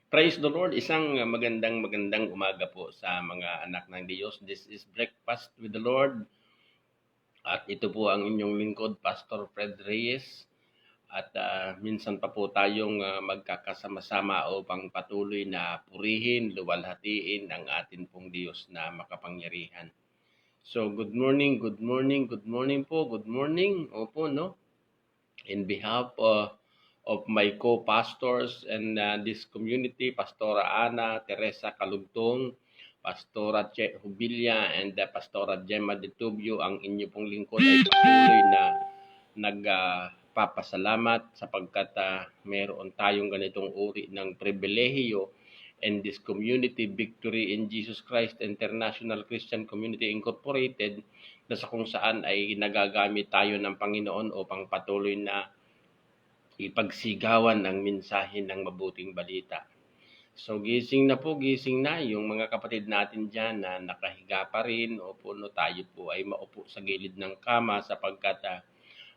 Praise the Lord. Isang magandang umaga po sa mga anak ng Diyos. This is Breakfast with the Lord. At ito po ang inyong lingkod, Pastor Fred Reyes. At minsan pa po tayong magkakasama-sama upang patuloy na purihin, luwalhatiin ang atin pong Diyos na makapangyarihan. So, good morning po, good morning. Opo, no? In behalf of my co-pastors and this community, Pastora Ana Teresa Calugtong, Pastora Che Hubilia, and Pastora Gemma de Tubio, ang inyo pong lingkod ay patuloy na nagpapasalamat sapagkat meron tayong ganitong uri ng pribilehiyo and this community, Victory in Jesus Christ International Christian Community Incorporated, na sa kung saan ay nagagamit tayo ng Panginoon upang patuloy na ipagsigawan ang mensahe ng mabuting balita. So gising na yung mga kapatid natin dyan na nakahiga pa rin. Opo, no, tayo po ay maupo sa gilid ng kama sapagkat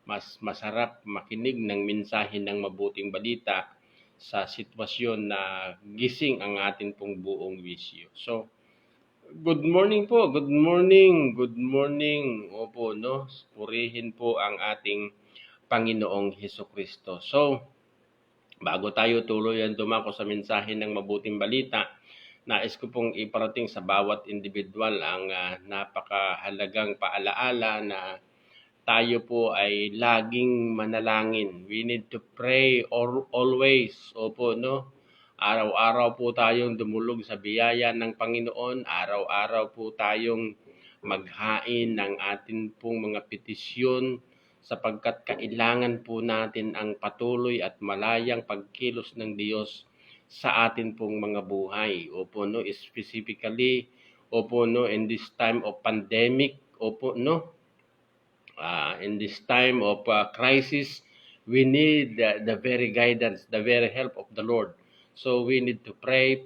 mas masarap makinig ng mensahe ng mabuting balita sa sitwasyon na gising ang atin pong buong wisyo. So, good morning po, good morning. Opo, no, purihin po ang ating Panginoong Hesukristo. So, bago tayo tuluyan dumako sa mensahe ng mabuting balita, nais ko pong iparating sa bawat individual ang napakahalagang paalaala na tayo po ay laging manalangin. We need to pray always. Opo, no? Araw-araw po tayong dumulog sa biyaya ng Panginoon. Araw-araw po tayong maghain ng atin pong mga petisyon sapagkat kailangan po natin ang patuloy at malayang pagkilos ng Diyos sa atin pong mga buhay. Opo, no? Specifically, opo, no, in this time of pandemic, opo, no? In this time of crisis, we need the very guidance, the very help of the Lord. So we need to pray,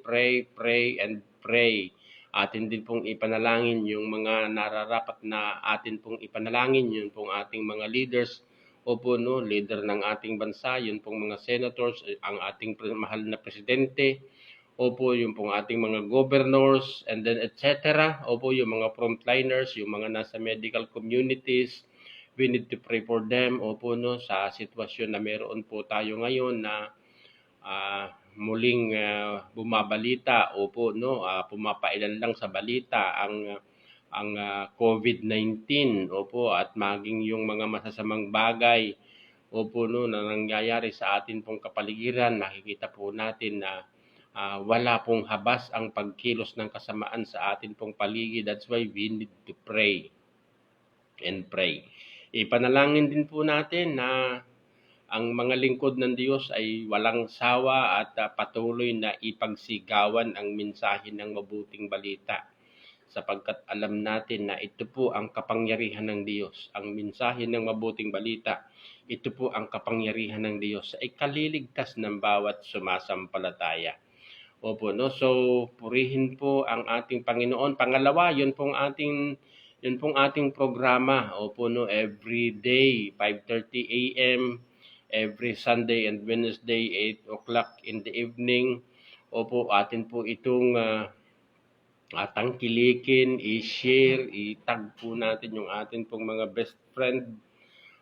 and pray. Atin din pong ipanalangin yung mga nararapat na atin pong ipanalangin, yun pong ating mga leaders, opo, no, leader ng ating bansa, yun pong mga senators, ang ating mahal na presidente, opo, yung pong ating mga governors, and then etc. Opo, yung mga frontliners, yung mga nasa medical communities, we need to pray for them. Opo, no, sa sitwasyon na meron po tayo ngayon na muling bumabalita. Opo, no, pumapailan lang sa balita ang COVID-19. Opo, at maging yung mga masasamang bagay, opo, no, na nangyayari sa atin pong kapaligiran, nakikita po natin na wala pong habas ang pagkilos ng kasamaan sa atin pong paligid. That's why we need to pray and pray. Ipanalangin din po natin na ang mga lingkod ng Diyos ay walang sawa at patuloy na ipagsigawan ang mensahe ng mabuting balita sapagkat alam natin na ito po ang kapangyarihan ng Diyos. Ang mensahe ng mabuting balita, ito po ang kapangyarihan ng Diyos sa ikaliligtas ng bawat sumasampalataya. Opo, no? So, purihin po ang ating Panginoon. Pangalawa, yun pong ating programa. Opo, no? Every day, 5:30 a.m., every Sunday and Wednesday, 8 o'clock in the evening. Opo, atin po itong tangkilikin, i-share, i-tag po natin yung atin pong mga best friend.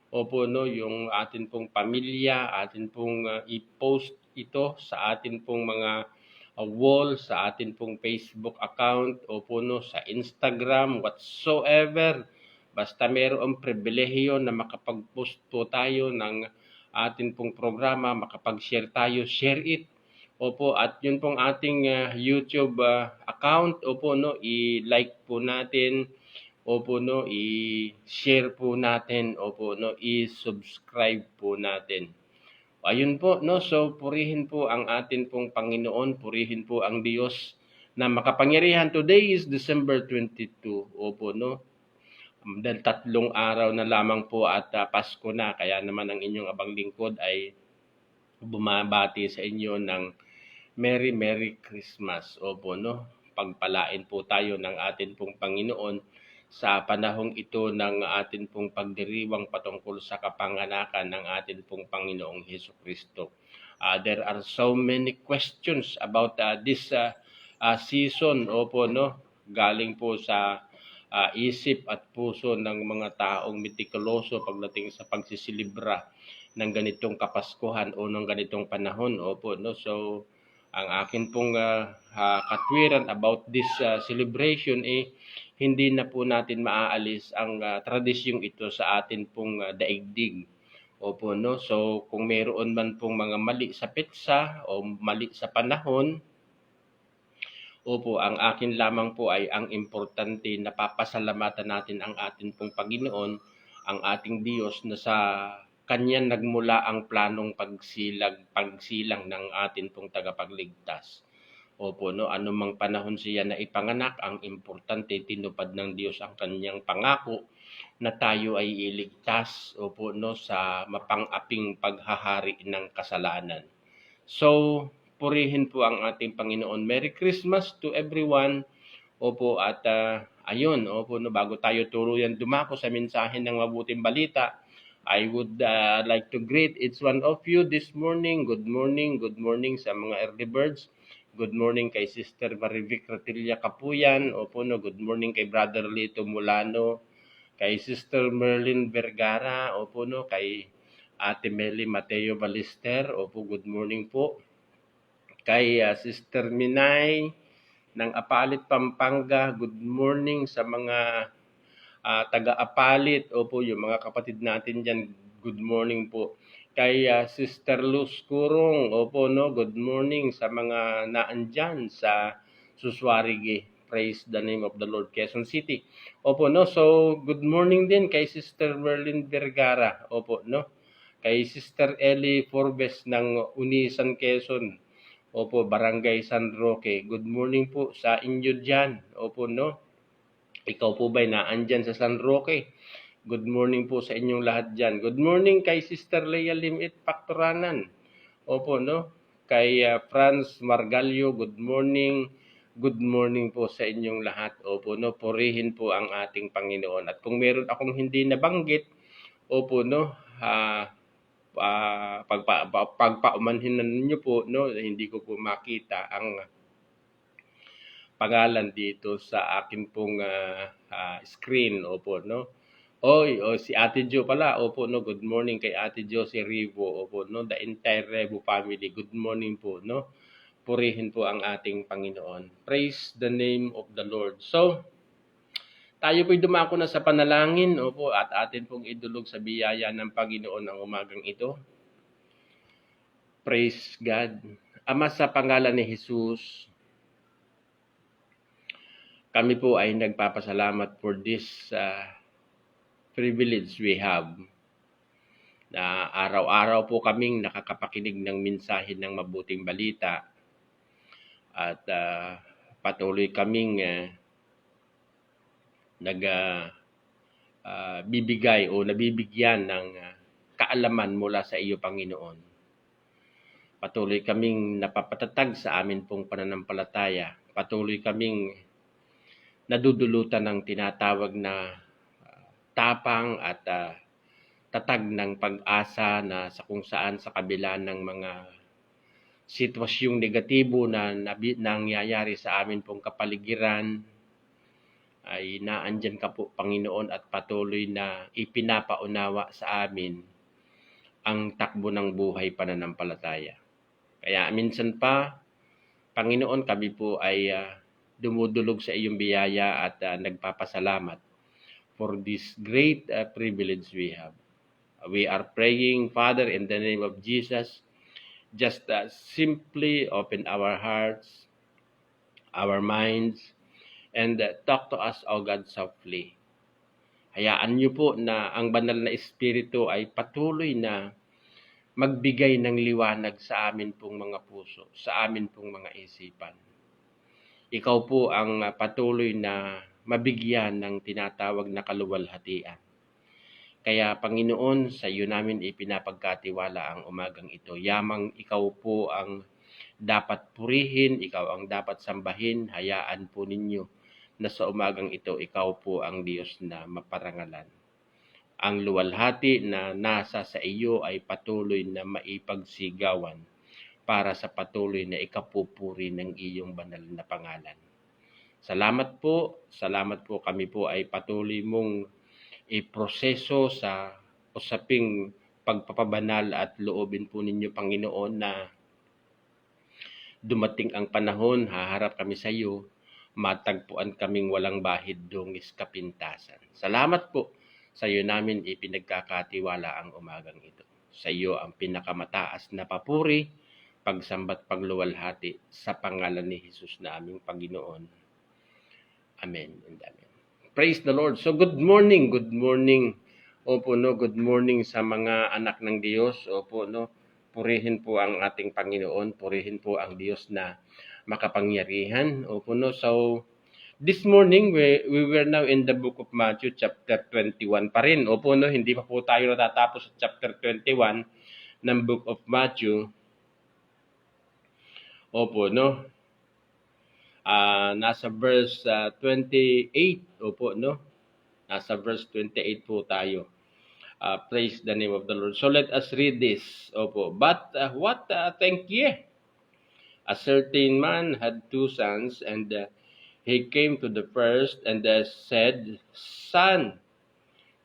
Opo, no, yung atin pong pamilya, atin pong i-post ito sa atin pong mga wall, sa atin pong Facebook account, opo, no, sa Instagram, whatsoever. Basta mayroong pribilehiyo na makapag-post po tayo ng atin pong programa, makapag-share tayo, share it. Opo, at yun pong ating YouTube account, opo, no, i-like po natin, opo, no, i-share po natin, opo, no, i-subscribe po natin. Ayun po, no, so purihin po ang atin pong Panginoon, purihin po ang Diyos na makapangyarihan. Today is December 22, opo, no, dahil 3 araw na lamang po at Pasko na, kaya naman ang inyong abang lingkod ay bumabati sa inyo ng Merry Christmas. Opo, no? Pagpalain po tayo ng atin pong Panginoon sa panahong ito ng atin pong pagdiriwang patungkol sa kapanganakan ng atin pong Panginoong Hesukristo. There are so many questions about this season. Opo, no? Galing po sa isip at puso ng mga taong mitikuloso pagdating sa pagsisilibra ng ganitong kapaskuhan o ng ganitong panahon. Opo, no? So, ang akin pong katwiran about this celebration hindi na po natin maaalis ang tradisyong ito sa atin pong daigdig. Opo, no? So, kung mayroon man pong mga mali sa petsa o mali sa panahon, opo, ang akin lamang po ay ang importante na papasalamatan natin ang atin pong Panginoon, ang ating Diyos na sa Kanya nagmula ang planong pagsilang ng atin pong tagapagligtas. Opo, no, anumang panahon siya na ipanganak, ang importante tinupad ng Diyos ang Kanyang pangako na tayo ay iligtas, opo, no, sa mapang-aping paghahari ng kasalanan. So, purihin po ang ating Panginoon. Merry Christmas to everyone. Opo, at ayun, opo, no, bago tayo tuluyan dumako sa mensahe ng mabuting balita, I would like to greet each one of you this morning. Good morning sa mga early birds. Good morning kay Sister Marivic Ratilla Kapuyan. Opo, no, good morning kay Brother Lito Mulano, kay Sister Merlin Vergara, opo, no, kay Ate Meli Mateo Balister, opo, good morning po. Kay Sister Minay ng Apalit, Pampanga, good morning sa mga taga-Apalit, opo, yung mga kapatid natin dyan, good morning po. Kay Sister Luz Kurong, opo, no, good morning sa mga naandyan sa Suswarige. Praise the name of the Lord, Quezon City. Opo, no, so good morning din kay Sister Merlin Vergara, opo, no. Kay Sister Ellie Forbes ng Unisan, Quezon, opo, Barangay San Roque. Good morning po sa inyo dyan, opo, no. Ikaw po ba'y naandyan sa San Roque? Good morning po sa inyong lahat dyan. Good morning kay Sister Leia Limit Paktoranan. Opo, no? Kay Franz Margalio, good morning. Good morning po sa inyong lahat. Opo, no? Purihin po ang ating Panginoon. At kung meron akong hindi nabanggit, opo, no? Pagpaumanhin ninyo po, no? Hindi ko po makita ang pangalan dito sa akin pong screen, opo, no. Si Ate Jo pala, opo, no. Good morning kay Ate Jo si Rivo, opo, no. The entire Revo family, good morning po, no. Purihin po ang ating Panginoon. Praise the name of the Lord. So, tayo po'y dumako na sa panalangin, opo, at atin pong idulog sa biyaya ng Panginoon ang umagang ito. Praise God. Ama, sa pangalan ni Jesus, kami po ay nagpapasalamat for this privilege we have na araw-araw po kaming nakakapakinig ng mensahe ng mabuting balita at patuloy kaming nagbibigay o nabibigyan ng kaalaman mula sa iyo, Panginoon. Patuloy kaming napapatatag sa amin pong pananampalataya. Patuloy kaming nadudulutan ng tinatawag na tapang at tatag ng pag-asa na sa kung saan sa kabila ng mga sitwasyong negatibo na nangyayari sa amin pong kapaligiran, ay naandyan ka po, Panginoon, at patuloy na ipinapaunawa sa amin ang takbo ng buhay pananampalataya. Kaya minsan pa, Panginoon, kami po ay dumudulog sa iyong biyaya at nagpapasalamat for this great privilege we have. We are praying, Father, in the name of Jesus, just simply open our hearts, our minds, and talk to us, O God, softly. Hayaan niyo po na ang banal na Espiritu ay patuloy na magbigay ng liwanag sa amin pong mga puso, sa amin pong mga isipan. Ikaw po ang patuloy na mabigyan ng tinatawag na kaluwalhatian. Kaya, Panginoon, sa iyo namin ipinapagkatiwala ang umagang ito. Yamang ikaw po ang dapat purihin, ikaw ang dapat sambahin. Hayaan po ninyo na sa umagang ito, ikaw po ang Diyos na maparangalan. Ang luwalhati na nasa sa iyo ay patuloy na maipagsigawan para sa patuloy na ikapupuri ng iyong banal na pangalan. Salamat po kami po ay patuloy mong iproseso sa usaping pagpapabanal at loobin po ninyo, Panginoon, na dumating ang panahon, haharap kami sa iyo, matagpuan kaming walang bahid dungis kapintasan. Salamat po, sa iyo namin ipinagkakatiwala ang umagang ito. Sa iyo ang pinakamataas na papuri, pagsambat pagluwalhati sa pangalan ni Jesus na aming Panginoon. Amen and amen. Praise the Lord. So good morning. Opo, no, good morning sa mga anak ng Diyos. Opo, no, purihin po ang ating Panginoon. Purihin po ang Diyos na makapangyarihan. Opo, no. So this morning we were now in the book of Matthew chapter 21 pa rin. Opo, no, hindi pa po tayo natatapos sa chapter 21 ng book of Matthew. Opo, no. Nasa verse 28, opo, no? Nasa verse 28 po tayo. Praise the name of the Lord. So let us read this. Opo. But what think ye? A certain man had 2 sons, and he came to the first and said, Son,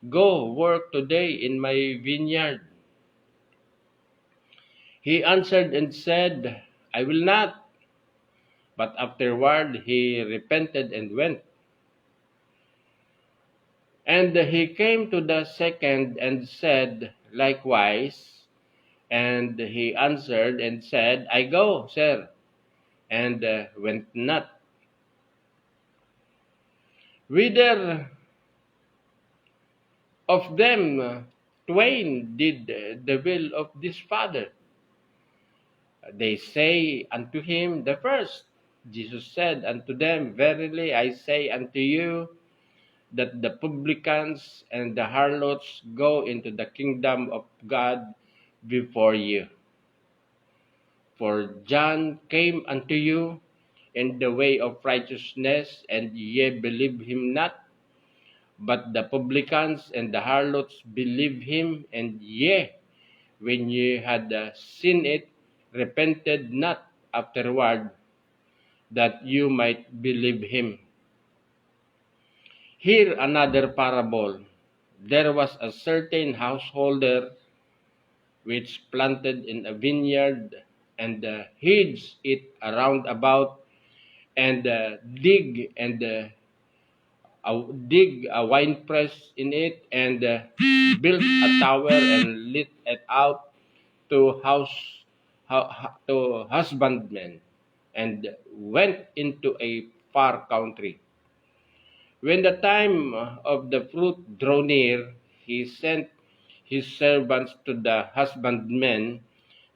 go work today in my vineyard. He answered and said, I will not. But afterward he repented and went. And he came to the second and said likewise. And he answered and said, I go, sir, and went not. Whither of them twain did the will of this father? They say unto him, the first. Jesus said unto them, Verily I say unto you, that the publicans and the harlots go into the kingdom of God before you. For John came unto you in the way of righteousness, and ye believe him not. But the publicans and the harlots believe him, and ye, when ye had seen it, repented not afterward, that you might believe him. Here another parable. There was a certain householder which planted in a vineyard, and hedged it around about, and dig a winepress in it, and built a tower and let it out to husbandmen, and went into a far country. When the time of the fruit drew near, he sent his servants to the husbandmen,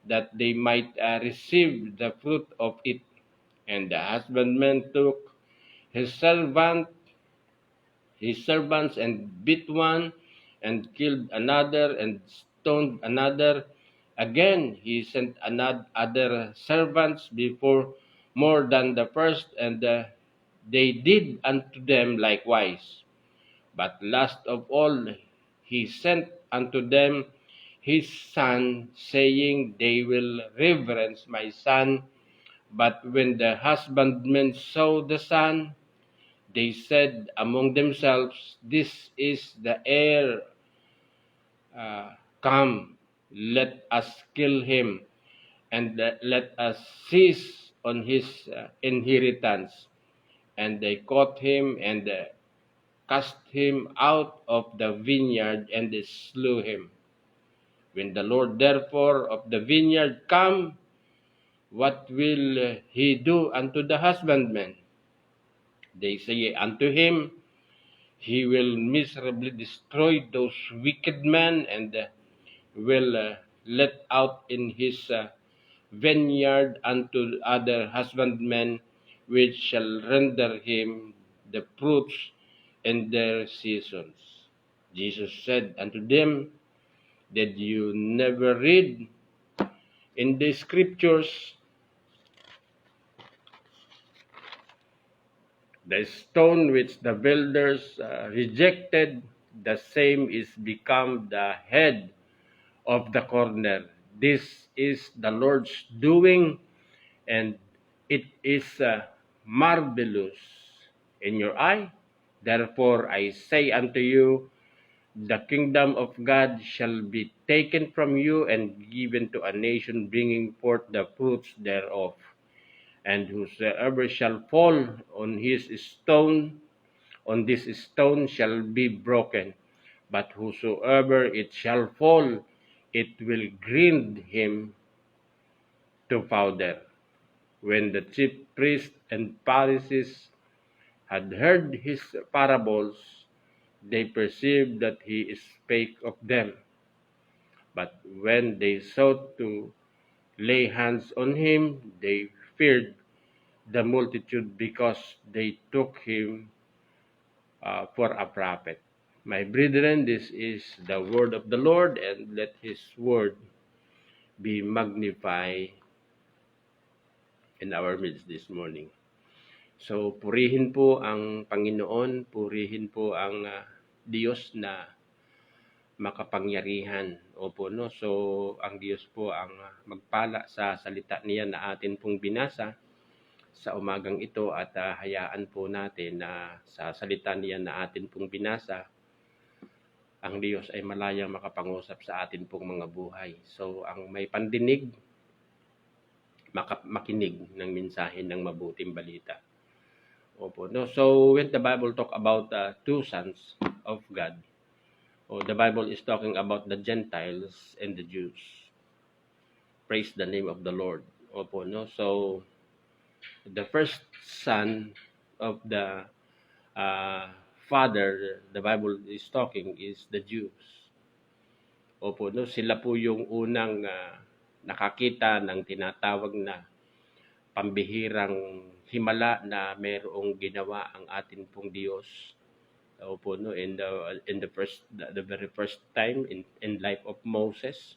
that they might receive the fruit of it. And the husbandman took his servants and beat one, and killed another, and stoned another. Again he sent other servants before more than the first, and they did unto them likewise. But last of all he sent unto them his son, saying, They will reverence my son. But when the husbandmen saw the son, they said among themselves, This is the heir. Come, let us kill him, and let us seize on his inheritance. And they caught him, and cast him out of the vineyard, and they slew him. When the Lord therefore of the vineyard come, what will he do unto the husbandmen? They say unto him, He will miserably destroy those wicked men, and will let out in his vineyard unto other husbandmen, which shall render him the fruits in their seasons. Jesus said unto them, Did you never read in the scriptures, the stone which the builders rejected, the same is become the head of the corner. This is the Lord's doing, and it is marvelous in your eye. Therefore I say unto you, the kingdom of God shall be taken from you and given to a nation, bringing forth the fruits thereof. And whosoever shall fall on his stone, on this stone shall be broken. But whosoever it shall fall, it will grind him to powder. When the chief priests and Pharisees had heard his parables, they perceived that he spake of them. But when they sought to lay hands on him, they feared the multitude, because they took him for a prophet. My brethren, this is the word of the Lord, and let his word be magnified in our midst this morning. So, purihin po ang Panginoon, purihin po ang Diyos na makapangyarihan. Opo, no? So, ang Diyos po ang magpala sa salita niya na atin pong binasa sa umagang ito, at hayaan po natin na sa salita niya na atin pong binasa, ang Diyos ay malayang makapangusap sa atin pong mga buhay. So, ang may pandinig, makinig ng mensahe ng mabuting balita. Opo, no? So, when the Bible talk about two sons of God, the Bible is talking about the Gentiles and the Jews. Praise the name of the Lord. Opo, no? So, the first son of the father, the Bible is talking, is the Jews. Opo, no? Sila po yung unang nakakita ng tinatawag na pambihirang himala na mayroong ginawa ang atin pong Diyos. Opo, no? In the very first time in life of Moses.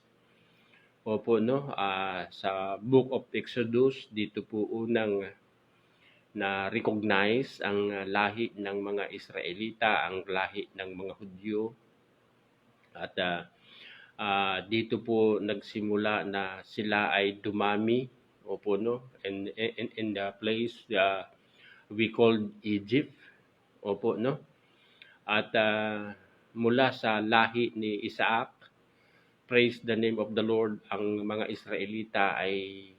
Opo, no? Sa book of Exodus, dito po unang na-recognize ang lahi ng mga Israelita, ang lahi ng mga Hudyo. At dito po nagsimula na sila ay dumami, opo, no? In the place we called Egypt, opo, no? At mula sa lahi ni Isaac, praise the name of the Lord, ang mga Israelita ay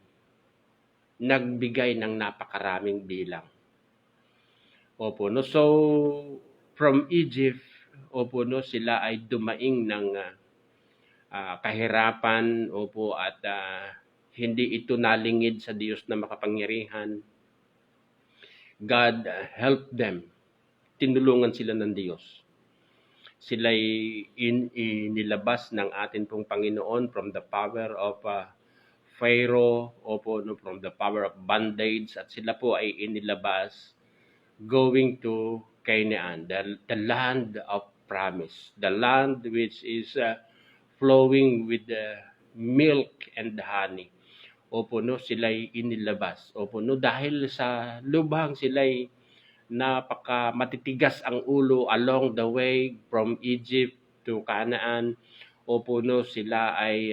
nagbigay ng napakaraming bilang. Opo, no? So, from Egypt, opo, no, sila ay dumaing ng kahirapan, opo, at hindi ito nalingid sa Diyos na makapangyarihan. God helped them. Tinulungan sila ng Diyos. Sila'y inilabas ng atin pong Panginoon from the power of Pharaoh, opo, no, from the power of bondage, at sila po ay inilabas going to Canaan, the land of promise, the land which is flowing with the milk and honey. Opo, no, sila'y inilabas. Opo, no, dahil sa lubhang sila'y napaka matitigas ang ulo along the way from Egypt to Canaan. Opo, no, sila ay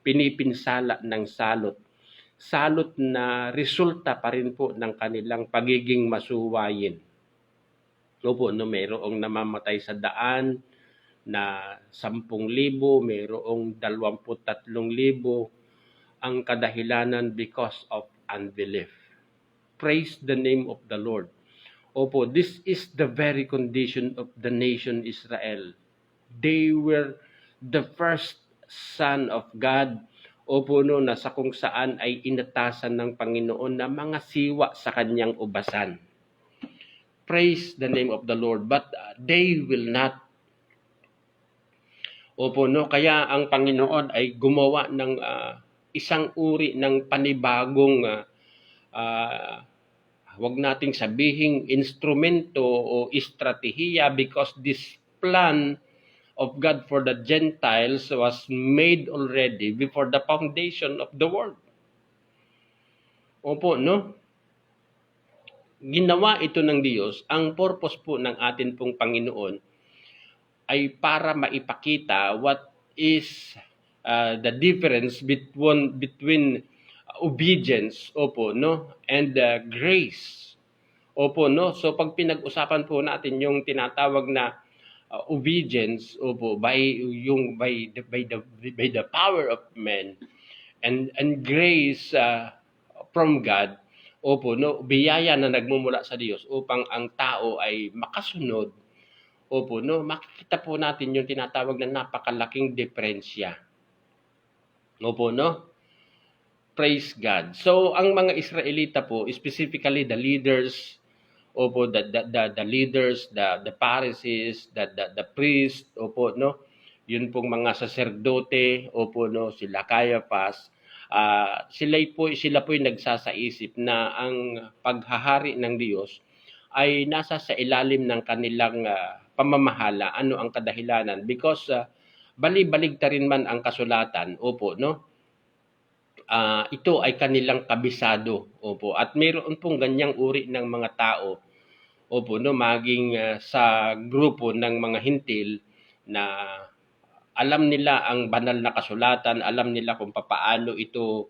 pinipinsala ng salot. Salot na resulta pa rin po ng kanilang pagiging masuwayin. Opo, no, mayroong namamatay sa daan na 10,000, mayroong 23,000 ang kadahilanan because of unbelief. Praise the name of the Lord. Opo, this is the very condition of the nation Israel. They were the first son of God. Opo, no, na sa kung saan ay inatasan ng Panginoon na mga siwa sa kanyang ubasan. Praise the name of the Lord. But they will not. Opo, no, kaya ang Panginoon ay gumawa ng isang uri ng panibagong wag nating sabihing instrumento o estratehiya, because this plan of God for the Gentiles was made already before the foundation of the world. Opo, no? Ginawa ito ng Diyos. Ang purpose po ng atin pong Panginoon ay para maipakita what is the difference between obedience, opo, no, and grace. Opo, no. So pag pinag-usapan po natin yung tinatawag na obedience, opo, by the power of men, and grace from God, opo, no, biyaya na nagmumula sa Diyos upang ang tao ay makasunod. Opo, no, makikita po natin yung tinatawag na napakalaking diferensya. Opo, no? Praise God. So, ang mga Israelita po, specifically the leaders, opo, the leaders, the Pharisees, the priest, opo, no? Yun pong mga saserdote, opo, no, sila Caiaphas, sila po yung nagsasaisip na ang paghahari ng Diyos ay nasa sa ilalim ng kanilang pamamahala. Ano ang kadahilanan? Because bali-baligtarin man ang kasulatan, opo, no? Ito ay kanilang kabisado, opo. At mayroon pong ganyang uri ng mga tao, opo, no, maging sa grupo ng mga hintil na alam nila ang banal na kasulatan, alam nila kung paano ito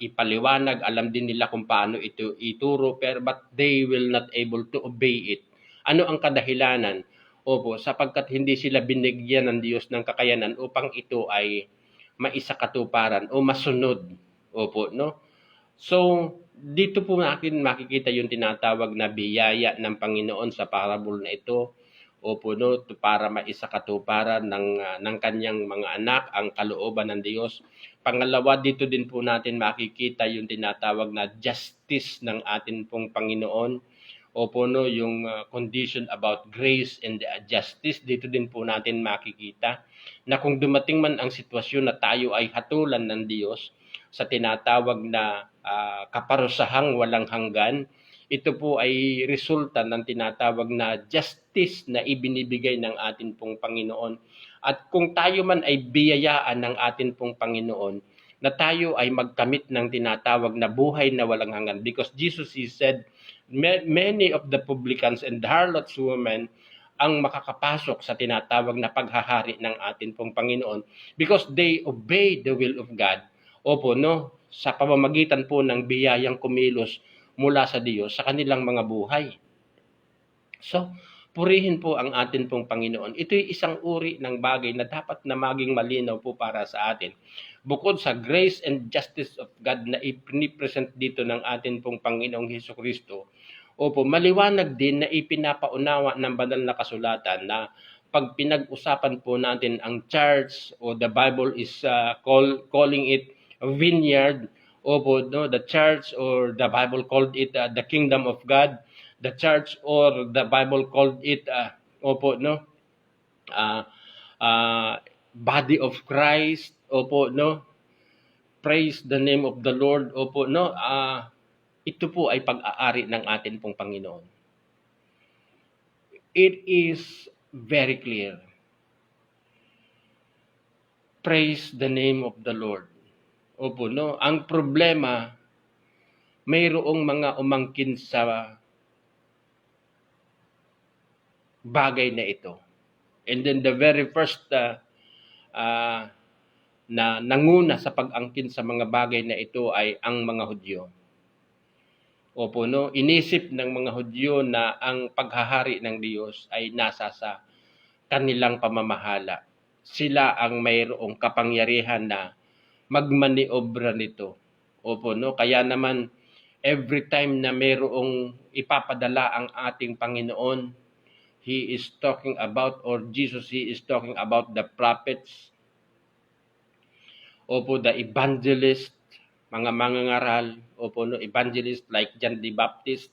ipaliwanag, alam din nila kung paano ito ituro, but they will not able to obey it. Ano ang kadahilanan? Opo, sapagkat hindi sila binigyan ng Diyos ng kakayanan upang ito ay maisakatuparan o masunod. Opo, no? So, dito po natin makikita yung tinatawag na biyaya ng Panginoon sa parable na ito. Opo, no, para maisakatuparan ng kanyang mga anak ang kalooban ng Diyos. Pangalawa, dito din po natin makikita yung tinatawag na justice ng atin pong Panginoon. Opo, no, yung condition about grace and justice, dito din po natin makikita na kung dumating man ang sitwasyon na tayo ay hatulan ng Diyos sa tinatawag na kaparusahang walang hanggan, ito po ay resulta ng tinatawag na justice na ibinibigay ng atin pong Panginoon. At kung tayo man ay biyayaan ng atin pong Panginoon, na tayo ay magkamit ng tinatawag na buhay na walang hanggan. Because Jesus, He said, many of the publicans and harlots women ang makakapasok sa tinatawag na paghahari ng atin pong Panginoon because they obey the will of God. Opo, no? Sa pamamagitan po ng biyayang kumilos mula sa Diyos sa kanilang mga buhay. So, purihin po ang atin pong Panginoon. Ito'y isang uri ng bagay na dapat na maging malinaw po para sa atin. Bukod sa grace and justice of God na ipinipresent dito ng atin pong Panginoong Hesukristo, opo, maliwanag din na ipinapaunawa ng banal na kasulatan na pag pinag-usapan po natin ang church o the Bible is calling it a vineyard, opo, no, the church or the Bible called it the kingdom of God, the church or the Bible called it opo, no, body of Christ, opo, no, praise the name of the Lord, opo, no, ito po ay pag-aari ng atin pong Panginoon. It is very clear. Praise the name of the Lord. Opo, no? Ang problema, mayroong mga umangkin sa bagay na ito. And then the very first na nanguna sa pag-angkin sa mga bagay na ito ay ang mga Hudyo. Opo, no? Inisip ng mga Hudyo na ang paghahari ng Diyos ay nasa sa kanilang pamamahala. Sila ang mayroong kapangyarihan na magmaniobra nito. Opo, no? Kaya naman, every time na mayroong ipapadala ang ating Panginoon, He is talking about, or Jesus, He is talking about the prophets, opo, the evangelist, mga mangangaral, opo, no, evangelist like John the Baptist.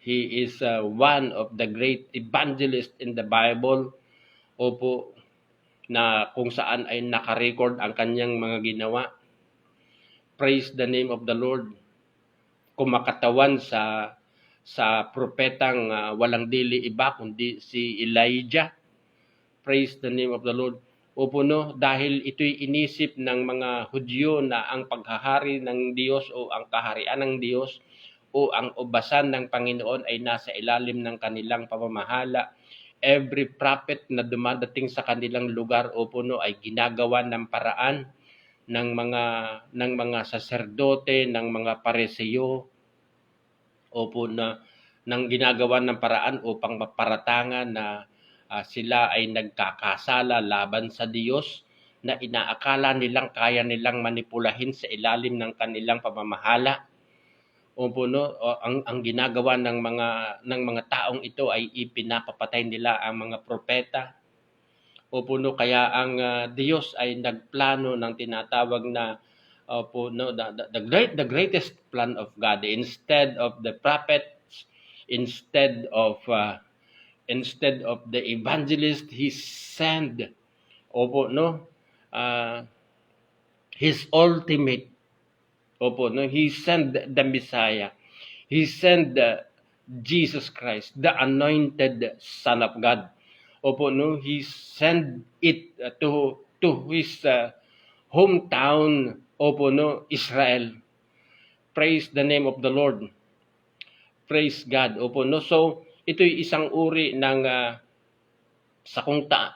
He is one of the great evangelists in the Bible, opo, na kung saan ay nakarecord ang kanyang mga ginawa. Praise the name of the Lord. Kumakatawan sa propetang walang dili iba kundi si Elijah. Praise the name of the Lord. Opo, no, dahil ito'y inisip ng mga Hudyo na ang paghahari ng Diyos o ang kaharian ng Diyos o ang ubasan ng Panginoon ay nasa ilalim ng kanilang pamamahala. every prophet na dumadating sa kanilang lugar, opo, no, ay ginagawa ng paraan ng mga saserdote, ng mga pareseyo, opo, na nang ginagawa ng paraan upang maparatangan na sila ay nagkakasala laban sa Diyos, na inaakala nilang kaya nilang manipulahin sa ilalim ng kanilang pamamahala. Opo, no, ang ginagawa ng mga taong ito ay ipinapapatay nila ang mga propeta. Opo, no, kaya ang Diyos ay nagplano ng tinatawag na, opo, no, the greatest plan of God, instead of the prophets, instead of the evangelist, He sent, opo, no, His ultimate, opo, no, He sent the Messiah. He sent Jesus Christ, the anointed Son of God. Opo, no, He sent it to His hometown, opo, no, Israel. Praise the name of the Lord. Praise God, opo, no. So, ito'y isang uri ng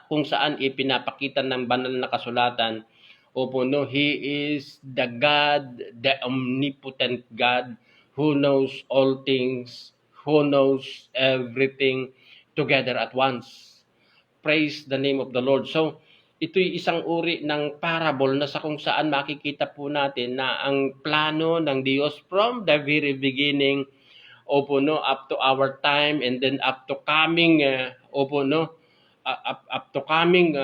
kung saan ipinapakita ng banal na kasulatan, opo, no, He is the God, the omnipotent God, who knows all things, who knows everything together at once. Praise the name of the Lord. So, ito'y isang uri ng parable na sa kung saan makikita po natin na ang plano ng Diyos from the very beginning, opo, no, up to our time, and then up to coming, opo, no, up to coming,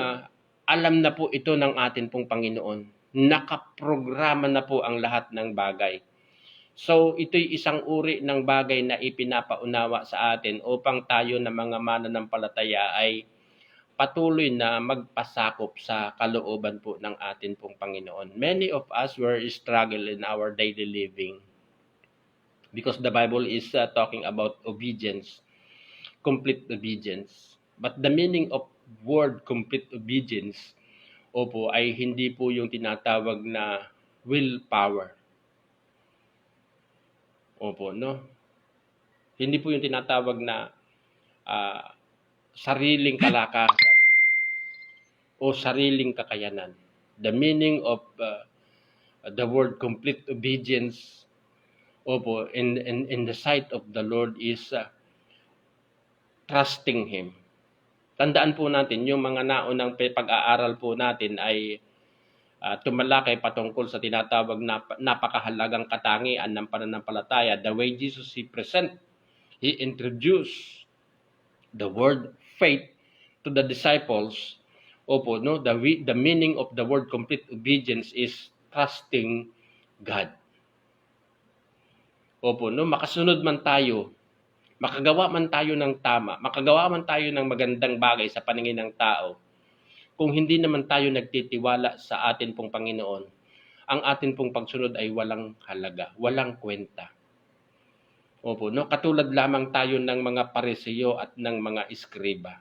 alam na po ito ng atin pong Panginoon. Nakaprograma na po ang lahat ng bagay. So, ito'y isang uri ng bagay na ipinapaunawa sa atin upang tayo na mga mananampalataya ay patuloy na magpasakop sa kalooban po ng atin pong Panginoon. Many of us were struggle in our daily living because the Bible is talking about obedience, complete obedience. But the meaning of word complete obedience, opo, ay hindi po yung tinatawag na willpower. Opo, no? Hindi po yung tinatawag na sariling kalakasan o sariling kakayanan. The meaning of the word complete obedience, opo, in the sight of the Lord is trusting Him. Tandaan po natin, yung mga naunang pag-aaral po natin ay tumalakay patungkol sa tinatawag na napakahalagang katangian ng pananampalataya. The way Jesus He introduced the word faith to the disciples. Opo, no, the meaning of the word complete obedience is trusting God. Opo, no, makasunod man tayo, makagawa man tayo ng tama, makagawa man tayo ng magandang bagay sa paningin ng tao, kung hindi naman tayo nagtitiwala sa atin pong Panginoon, ang atin pong pagsunod ay walang halaga, walang kwenta. Opo, no, katulad lamang tayo ng mga pareseyo at ng mga iskriba.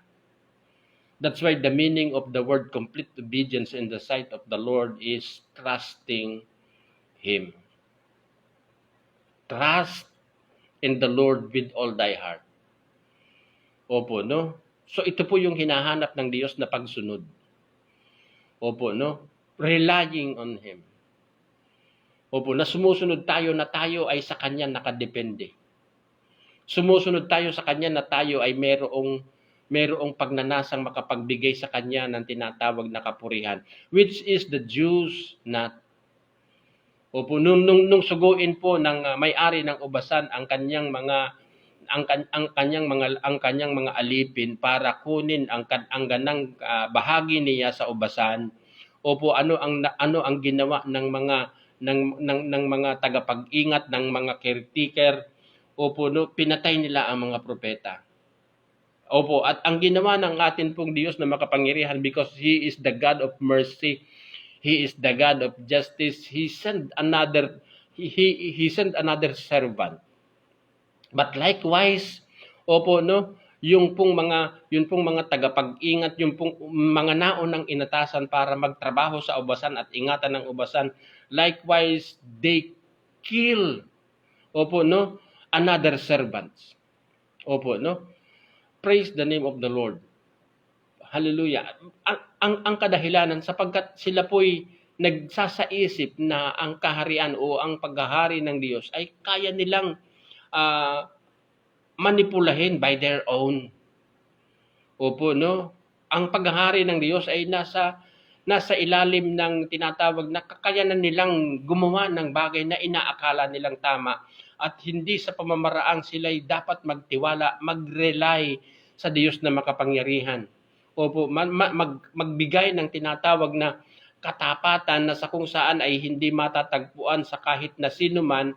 That's why the meaning of the word complete obedience in the sight of the Lord is trusting Him. Trust in the Lord with all thy heart. Opo, no? So ito po yung hinahanap ng Diyos na pagsunod. Opo, no? Relying on Him. Opo, na sumusunod tayo na tayo ay sa Kanya nakadepende. Sumusunod tayo sa Kanya na tayo ay merong pagnanasang makapagbigay sa Kanya ng tinatawag na kapurihan, which is the Jews not. Opo, nung suguin po ng may-ari ng ubasan ang kanyang mga alipin para kunin ang ganang bahagi niya sa ubasan. Opo, ano ang ginawa ng mga tagapag-ingat, ng mga caretaker? Opo, no, pinatay nila ang mga propeta. Opo, at ang ginawa ng atin pong Diyos na makapangyarihan, because He is the God of mercy, He is the God of justice, He sent another servant. But likewise, opo, no, yung pong mga tagapag-ingat, yung pong mga naunang inatasan para magtrabaho sa ubasan at ingatan ng ubasan, likewise they kill, opo, no, another servant. Opo, no? Praise the name of the Lord. Hallelujah. Ang kadahilanan sapagkat sila po'y nagsasaisip na ang kaharian o ang paghahari ng Diyos ay kaya nilang manipulahin by their own. Opo, no? Ang paghahari ng Diyos ay nasa ilalim ng tinatawag na kakayanan nilang gumawa ng bagay na inaakala nilang tama at hindi sa pamamaraang sila'y dapat magtiwala, mag-rely sa Diyos na makapangyarihan. Opo, magbigay ng tinatawag na katapatan na sa kung saan ay hindi matatagpuan sa kahit na sino man.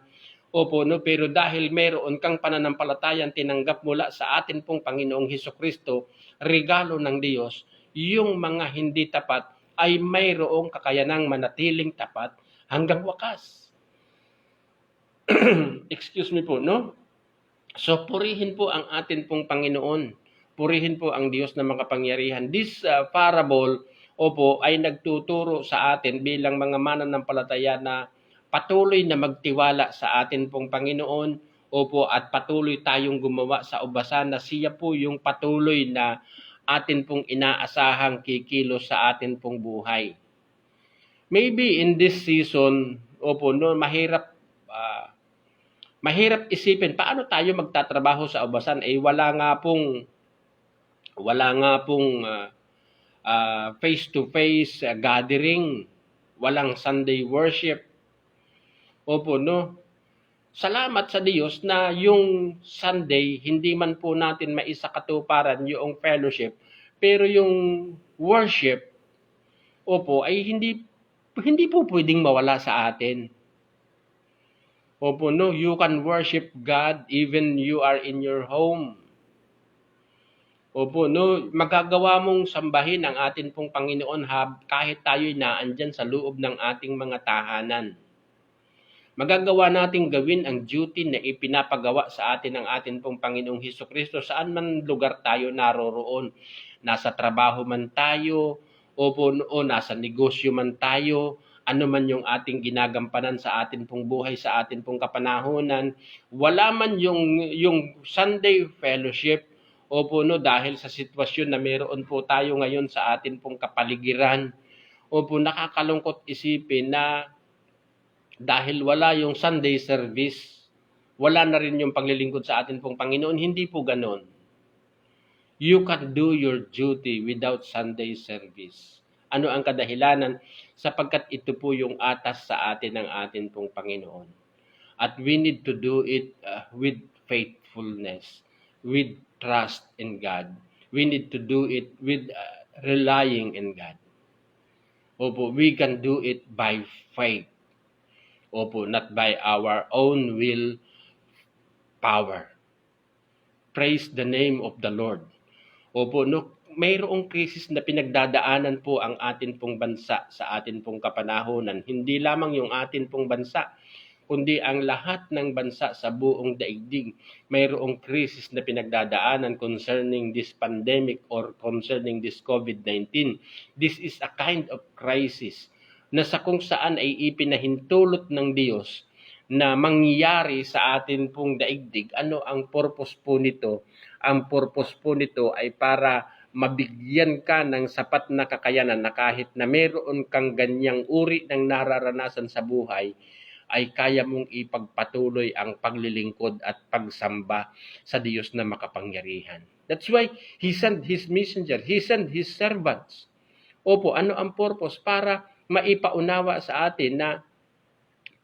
Opo, no? Pero dahil mayroon kang pananampalatayang tinanggap mula sa atin pong Panginoong Hesukristo, regalo ng Diyos, yung mga hindi tapat ay mayroong kakayanang manatiling tapat hanggang wakas. Excuse me po, no? So, purihin po ang atin pong Panginoon. Purihin po ang Diyos na makapangyarihan. This parable, opo, ay nagtuturo sa atin bilang mga mananampalataya na patuloy na magtiwala sa atin pong Panginoon, opo, at patuloy tayong gumawa sa ubasan na siya po yung patuloy na atin pong inaasahang kikilos sa atin pong buhay. Maybe in this season, opo, no, mahirap isipin paano tayo magtatrabaho sa ubasan wala nga pong face-to-face gathering, walang Sunday worship. Opo, no? Salamat sa Diyos na yung Sunday, hindi man po natin maisakatuparan yung fellowship, pero yung worship, opo, ay hindi po pwedeng mawala sa atin. Opo, no? You can worship God even you are in your home. Opo, no? Magagawa mong sambahin ang atin pong Panginoon kahit tayo'y naandyan sa loob ng ating mga tahanan. Magagawa nating gawin ang duty na ipinapagawa sa atin ng atin pong Panginoong Hesukristo saan man lugar tayo naroroon. Nasa trabaho man tayo, o nasa negosyo man tayo, ano man yung ating ginagampanan sa atin pong buhay, sa atin pong kapanahunan, wala man yung Sunday fellowship, opo, no, dahil sa sitwasyon na meron po tayo ngayon sa atin pong kapaligiran, opo, nakakalungkot isipin na dahil wala yung Sunday service, wala na rin yung paglilingkod sa atin pong Panginoon. Hindi po ganon. You can do your duty without Sunday service. Ano ang kadahilanan? Sapagkat ito po yung atas sa atin ng atin pong Panginoon. At we need to do it with faithfulness, with trust in God. We need to do it with relying in God. Opo, we can do it by faith. Opo, not by our own will, power. Praise the name of the Lord. Opo, no, mayroong krisis na pinagdadaanan po ang atin pong bansa sa atin pong kapanahonan. Hindi lamang yung atin pong bansa, kundi ang lahat ng bansa sa buong daigdig. Mayroong krisis na pinagdadaanan concerning this pandemic or concerning this COVID-19. This is a kind of crisis na sa kung saan ay ipinahintulot ng Diyos na mangyayari sa atin pong daigdig. Ano ang purpose po nito? Ang purpose po nito ay para mabigyan ka ng sapat na kakayanan na kahit na meron kang ganyang uri ng nararanasan sa buhay, ay kaya mong ipagpatuloy ang paglilingkod at pagsamba sa Diyos na makapangyarihan. That's why He sent His messenger, He sent His servants. Opo, ano ang purpose? Para maipaunawa sa atin na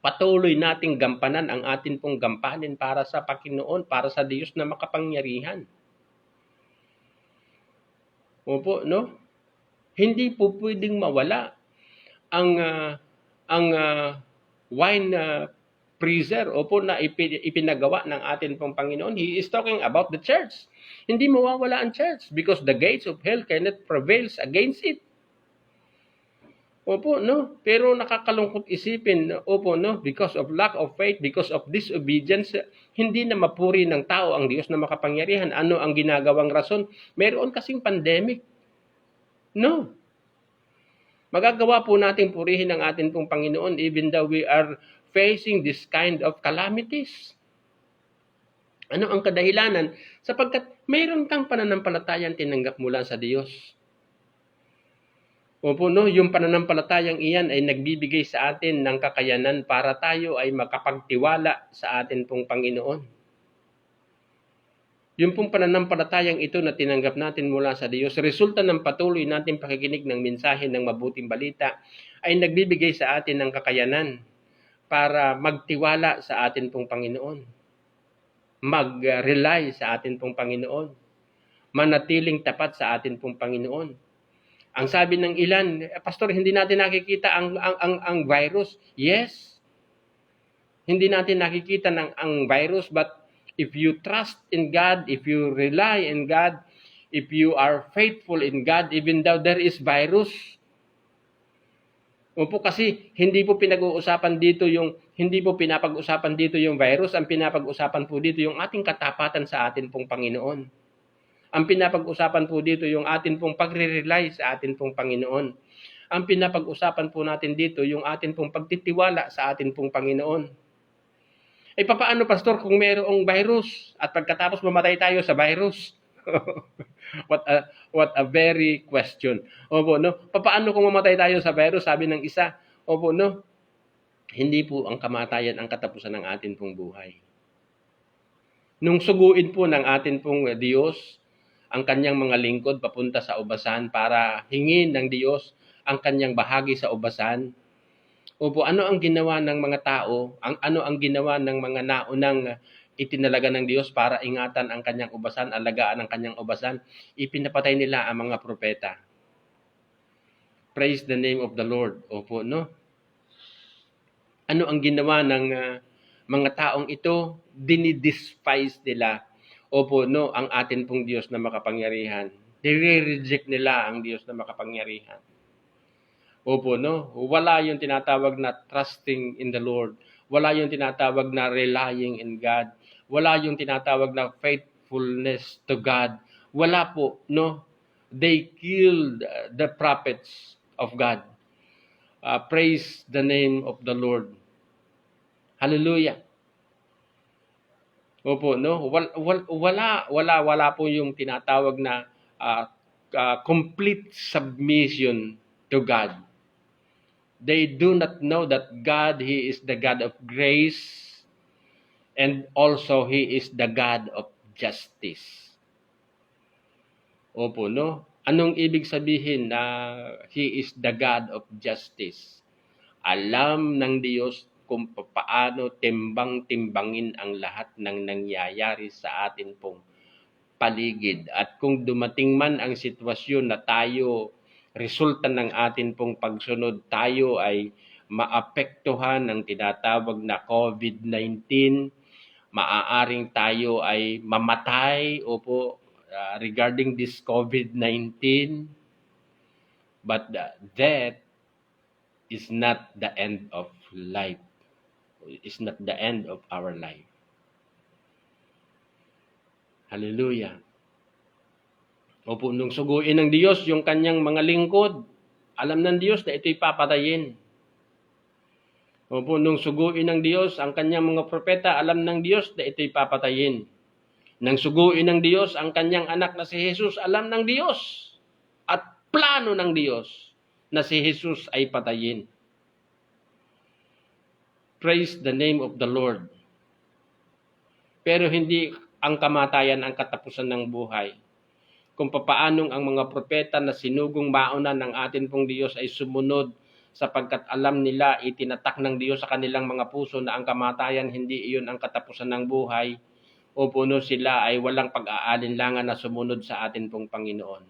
patuloy nating gampanan ang atin pong gampanin para sa Panginoon, para sa Diyos na makapangyarihan. Opo, no? Hindi po pwedeng mawala ang wine freezer, opo, na ipinagawa ng atin pong Panginoon. He is talking about the church. Hindi mawawala ang church because the gates of hell cannot prevail against it. Opo, no? Pero nakakalungkot isipin, opo, no? Because of lack of faith, because of disobedience, hindi na mapuri ng tao ang Diyos na makapangyarihan. Ano ang ginagawang rason? Meron kasing pandemic. No. Magagawa po natin purihin ang atin pong Panginoon even though we are facing this kind of calamities. Ano ang kadahilanan? Sapagkat mayroon kang pananampalatayang tinanggap mula sa Diyos. Opo, no, yung pananampalatayang iyan ay nagbibigay sa atin ng kakayanan para tayo ay makapagtiwala sa atin pong Panginoon. Yung pong pananampalatayang ito na tinanggap natin mula sa Diyos, resulta ng patuloy nating pakikinig ng mensahe ng mabuting balita, ay nagbibigay sa atin ng kakayanan para magtiwala sa atin pong Panginoon. Mag-rely sa atin pong Panginoon. Manatiling tapat sa atin pong Panginoon. Ang sabi ng ilan, Pastor, hindi natin nakikita ang virus. Yes, hindi natin nakikita ang virus, but if you trust in God, if you rely in God, if you are faithful in God, even though there is virus. Opo, kasi hindi po pinag-uusapan dito hindi po pinapag-usapan dito yung virus, ang pinapag-usapan po dito yung ating katapatan sa atin pong Panginoon. Ang pinapag-usapan po dito yung atin pong pagre-rely sa atin pong Panginoon. Ang pinapag-usapan po natin dito yung atin pong pagtitiwala sa atin pong Panginoon. Eh papaano, Pastor, kung mayroong virus at pagkatapos mamatay tayo sa virus? What a very question. Opo, no? Papaano kung mamatay tayo sa virus? Sabi ng isa, opo, no? Hindi po ang kamatayan ang katapusan ng atin pong buhay. Nung suguin po ng atin pong Diyos ang kanyang mga lingkod papunta sa ubasan para hingin ng Diyos ang kanyang bahagi sa ubasan. Opo, ano ang ginawa ng mga tao? Ano ang ginawa ng mga naunang itinalaga ng Diyos para ingatan ang kanyang ubasan, alagaan ang kanyang ubasan? Ipinapatay nila ang mga propeta. Praise the name of the Lord. Opo, no? Ano ang ginawa ng mga taong ito? Dinidespise nila. Opo, no, ang atin pong Diyos na makapangyarihan. Nire-reject nila ang Diyos na makapangyarihan. Opo, no, wala yung tinatawag na trusting in the Lord. Wala yung tinatawag na relying in God. Wala yung tinatawag na faithfulness to God. Wala po, no. They killed the prophets of God. Praise the name of the Lord. Hallelujah. Opo, no? Wala po yung tinatawag na complete submission to God. They do not know that God, He is the God of grace, and also He is the God of justice. Opo, no? Anong ibig sabihin na He is the God of justice? Alam ng Diyos kung paano timbang-timbangin ang lahat ng nangyayari sa atin pong paligid. At kung dumating man ang sitwasyon na tayo, resulta ng atin pong pagsunod, tayo ay maapektuhan ng tinatawag na COVID-19, maaaring tayo ay mamatay, opo, regarding this COVID-19, but death is not the end of life. It's not the end of our life. Hallelujah. Opo, nung suguin ng Diyos yung kanyang mga lingkod, alam ng Diyos na ito'y papatayin. Opo, nung suguin ng Diyos ang kanyang mga propeta, alam ng Diyos na ito'y papatayin. Nang suguin ng Diyos ang kanyang anak na si Jesus, alam ng Diyos at plano ng Diyos na si Jesus ay patayin. Praise the name of the Lord. Pero hindi ang kamatayan ang katapusan ng buhay. Kung papaanong ang mga propeta na sinugong mauna ng atin pong Diyos ay sumunod sapagkat alam nila itinatak ng Diyos sa kanilang mga puso na ang kamatayan hindi iyon ang katapusan ng buhay, o puno sila ay walang pag-aalinlangan na sumunod sa atin pong Panginoon.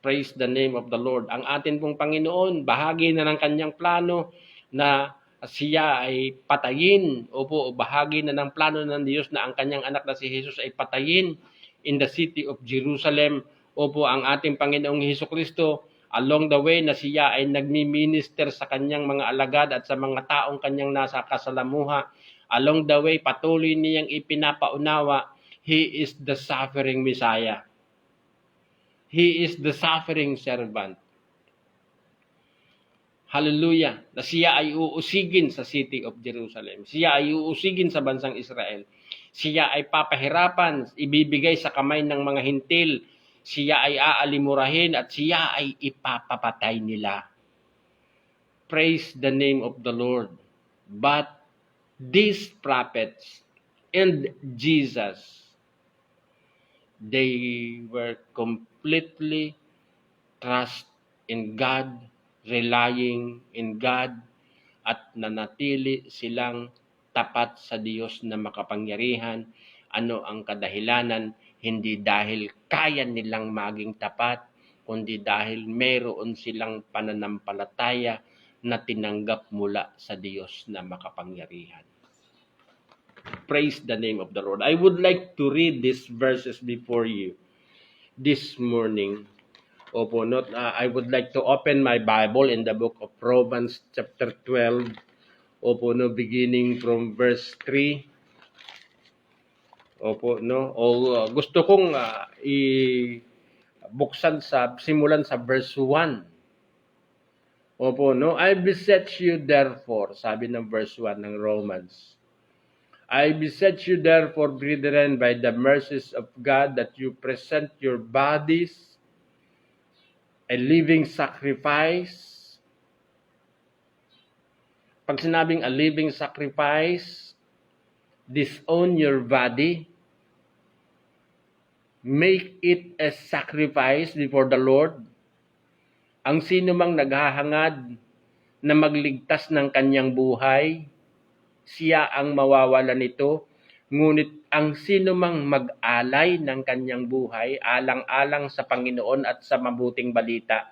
Praise the name of the Lord. Ang atin pong Panginoon, bahagi na ng kanyang plano na siya ay patayin. Opo, bahagi na ng plano ng Diyos na ang kanyang anak na si Jesus ay patayin in the city of Jerusalem. Opo, ang ating Panginoong Hesukristo, along the way na siya ay nagmi-minister sa kanyang mga alagad at sa mga taong kanyang nasa kasalamuha, along the way, patuloy niyang ipinapaunawa, He is the suffering Messiah. He is the suffering servant. Hallelujah. Na siya ay uusigin sa city of Jerusalem. Siya ay uusigin sa bansang Israel. Siya ay papahirapan, ibibigay sa kamay ng mga hintil. siya ay aalimurahin at siya ay ipapapatay nila. Praise the name of the Lord. But these prophets and Jesus, they were completely trust in God, relying in God, at nanatili silang tapat sa Diyos na makapangyarihan. Ano ang kadahilanan? Hindi dahil kaya nilang maging tapat, kundi dahil meron silang pananampalataya na tinanggap mula sa Diyos na makapangyarihan. Praise the name of the Lord. I would like to read these verses before you this morning. Opo, I would like to open my Bible in the book of Romans chapter 12. Opo, beginning from verse 3. Opo, gusto kong simulan sa verse 1. Opo, I beseech you therefore, sabi ng verse 1 ng Romans. I beseech you therefore, brethren, by the mercies of God, that you present your bodies a living sacrifice. Pag sinabing a living sacrifice, disown your body, make it a sacrifice before the Lord. Ang sino mang naghahangad na magligtas ng kanyang buhay, siya ang mawawala nito. Ngunit ang sino mang mag-alay ng kanyang buhay, alang-alang sa Panginoon at sa mabuting balita,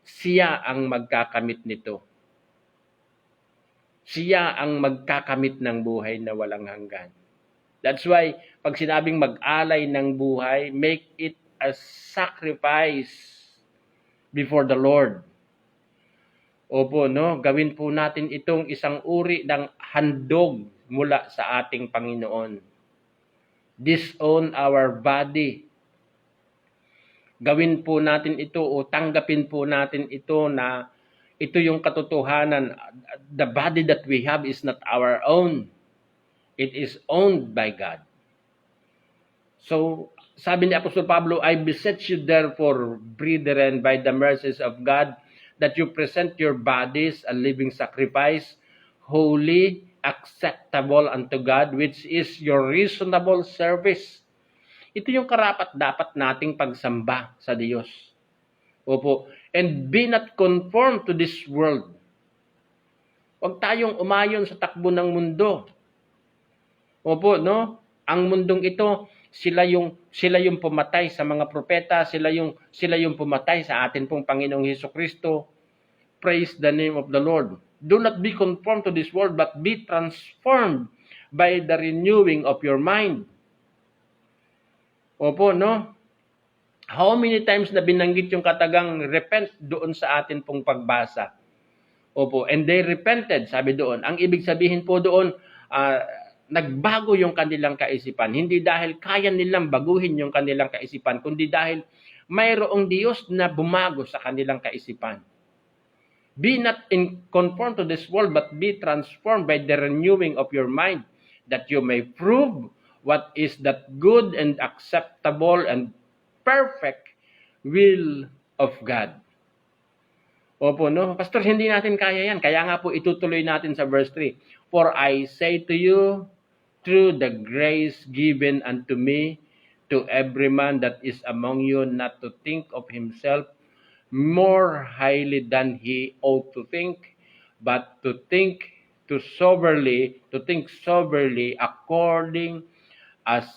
siya ang magkakamit nito. Siya ang magkakamit ng buhay na walang hanggan. That's why, pag sinabing mag-alay ng buhay, make it a sacrifice before the Lord. Opo, gawin po natin itong isang uri ng handog mula sa ating Panginoon. Disown our body. Gawin po natin ito o tanggapin po natin ito na ito yung katotohanan. The body that we have is not our own. It is owned by God. So, sabi ni Apostol Pablo, I beseech you therefore, brethren, by the mercies of God, that you present your bodies a living sacrifice, holy, acceptable unto God, which is your reasonable service. Ito yung karapat-dapat nating pagsamba sa Diyos. Opo. And be not conformed to this world. Huwag tayong umayon sa takbo ng mundo. Opo, Ang mundong ito, sila yung pumatay sa mga propeta, sila yung pumatay sa atin pong Panginoong Hesukristo. Praise the name of the Lord. Do not be conformed to this world, but be transformed by the renewing of your mind. Opo, How many times na binanggit yung katagang repent doon sa atin pong pagbasa? Opo, and they repented, sabi doon. Ang ibig sabihin po doon, nagbago yung kanilang kaisipan. Hindi dahil kaya nilang baguhin yung kanilang kaisipan, kundi dahil mayroong Diyos na bumago sa kanilang kaisipan. Be not conformed to this world, but be transformed by the renewing of your mind, that you may prove what is that good and acceptable and perfect will of God. Opo, Pastor, hindi natin kaya yan. Kaya nga po itutuloy natin sa verse 3. For I say to you, through the grace given unto me, to every man that is among you, not to think of himself more highly than he ought to think, but to think soberly according as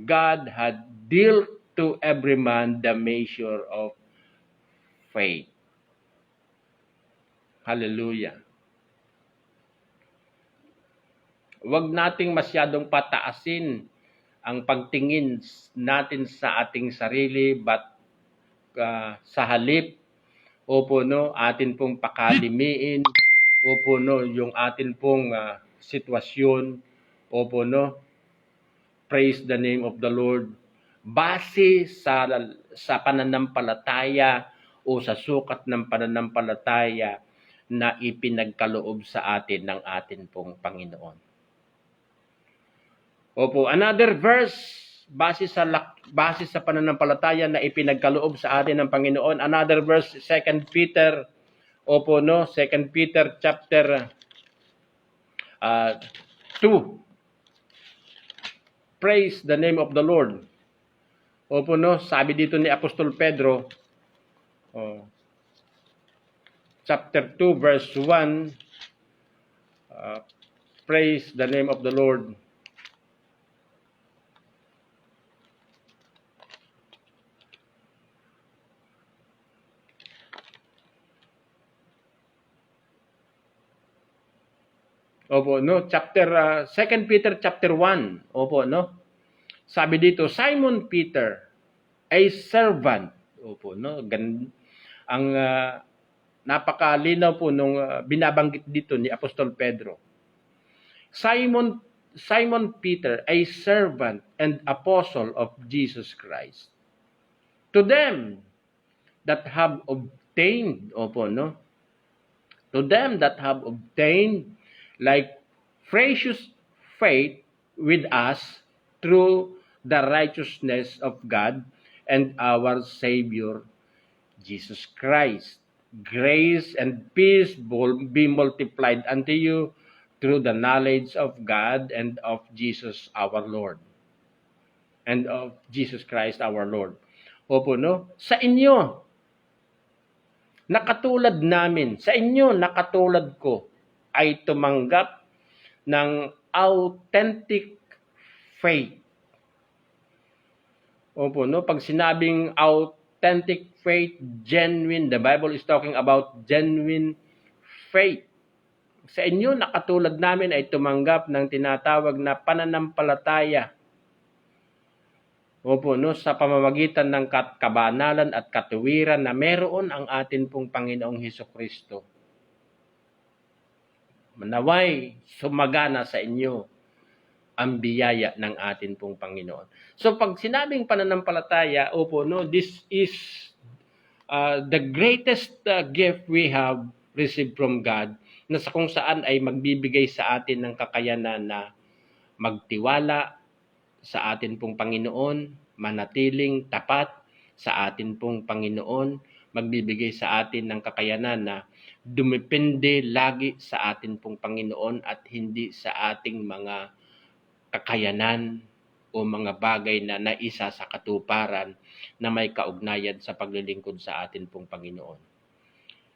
God had dealt to every man the measure of faith. Hallelujah. Huwag nating masyadong pataasin ang pagtingin natin sa ating sarili, but sa halip, atin pong pakalimiin, yung atin pong sitwasyon, praise the name of the Lord, base sa pananampalataya o sa sukat ng pananampalataya na ipinagkaloob sa atin ng atin pong Panginoon. Opo, another verse base sa pananampalataya na ipinagkaloob sa atin ng Panginoon. Another verse, 2 Peter, 2 Peter chapter 2. Praise the name of the Lord. Sabi dito ni Apostol Pedro, chapter 2 verse 1, praise the name of the Lord. Chapter 2 Peter chapter 1. Sabi dito, Simon Peter, a servant. Ang napakalinaw po nung binabanggit dito ni Apostol Pedro. Simon Peter, a servant and apostle of Jesus Christ. To them that have obtained, to them that have obtained like precious faith with us through the righteousness of God and our Savior, Jesus Christ. Grace and peace be multiplied unto you through the knowledge of God and of Jesus our Lord. And of Jesus Christ our Lord. Sa inyo, nakatulad namin, sa inyo, nakatulad ko, ay tumanggap ng authentic faith. Pag sinabing authentic faith, genuine, the Bible is talking about genuine faith. Sa inyo, nakatulad namin ay tumanggap ng tinatawag na pananampalataya. Sa pamamagitan ng kabanalan at katuwiran na meron ang atin pong Panginoong Hesukristo. Manaway, sumagana sa inyo ang biyaya ng atin pong Panginoon. So pag sinabing pananampalataya, this is the greatest gift we have received from God, na sa kung saan ay magbibigay sa atin ng kakayanan na magtiwala sa atin pong Panginoon, manatiling tapat sa atin pong Panginoon, magbibigay sa atin ng kakayanan na dumepende lagi sa atin pong Panginoon at hindi sa ating mga kakayanan o mga bagay na naisa sa katuparan na may kaugnayan sa paglilingkod sa atin pong Panginoon.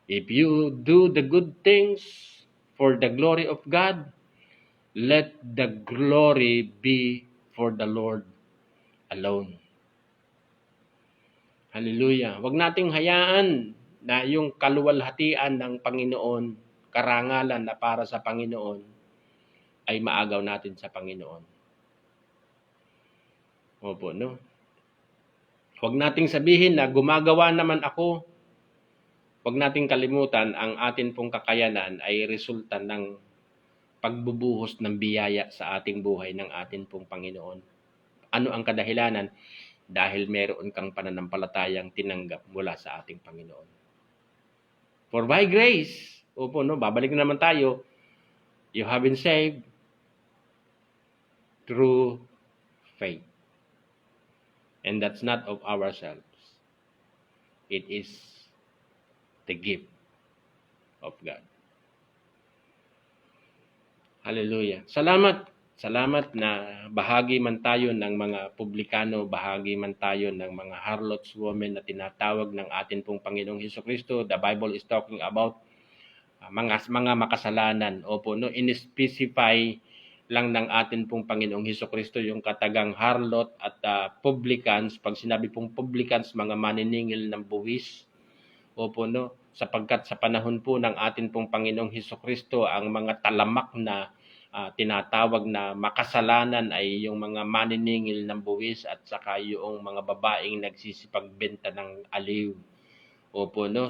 If you do the good things for the glory of God, let the glory be for the Lord alone. Hallelujah. Huwag nating hayaan na yung kaluwalhatian ng Panginoon, karangalan na para sa Panginoon, ay maagaw natin sa Panginoon. Huwag nating sabihin na gumagawa naman ako. Huwag nating kalimutan ang atin pong kakayanan ay resulta ng pagbubuhos ng biyaya sa ating buhay ng atin pong Panginoon. Ano ang kadahilanan? Dahil meron kang pananampalatayang tinanggap mula sa ating Panginoon. For by grace, babalik na naman tayo, you have been saved through faith. And that's not of ourselves. It is the gift of God. Hallelujah. Salamat na bahagi man tayo ng mga publikano, bahagi man tayo ng mga harlots women na tinatawag ng atin pong Panginoong Hesukristo. The Bible is talking about mga makasalanan. In-specify lang ng atin pong Panginoong Hesukristo yung katagang harlot at publicans. Pag sinabi pong publicans, mga maniningil ng buwis. Sapagkat sa panahon po ng atin pong Panginoong Hesukristo, ang mga talamak na tinatawag na makasalanan ay yung mga maniningil ng buwis at saka yung mga babaeng nagsisipagbenta ng aliw.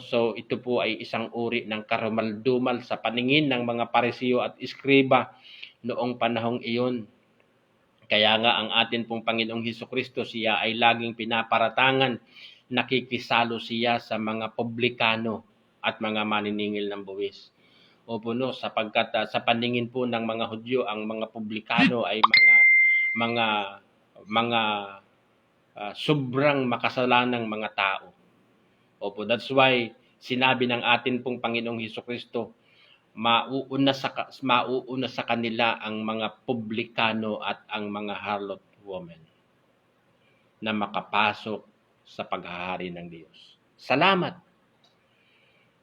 So ito po ay isang uri ng karumaldumal sa paningin ng mga Parisiyo at Iskriba noong panahong iyon. Kaya nga ang atin pong Panginoong Hesukristo, siya ay laging pinaparatangan, nakikisalo siya sa mga publikano at mga maniningil ng buwis. Sapagkat sa paningin po ng mga Hudyo, ang mga publikano ay mga mga sobrang makasalanang mga tao. Opo, that's why sinabi ng atin pong Panginoong Hesukristo, mauuna sa kanila ang mga publikano at ang mga harlot woman na makapasok sa paghahari ng Diyos. Salamat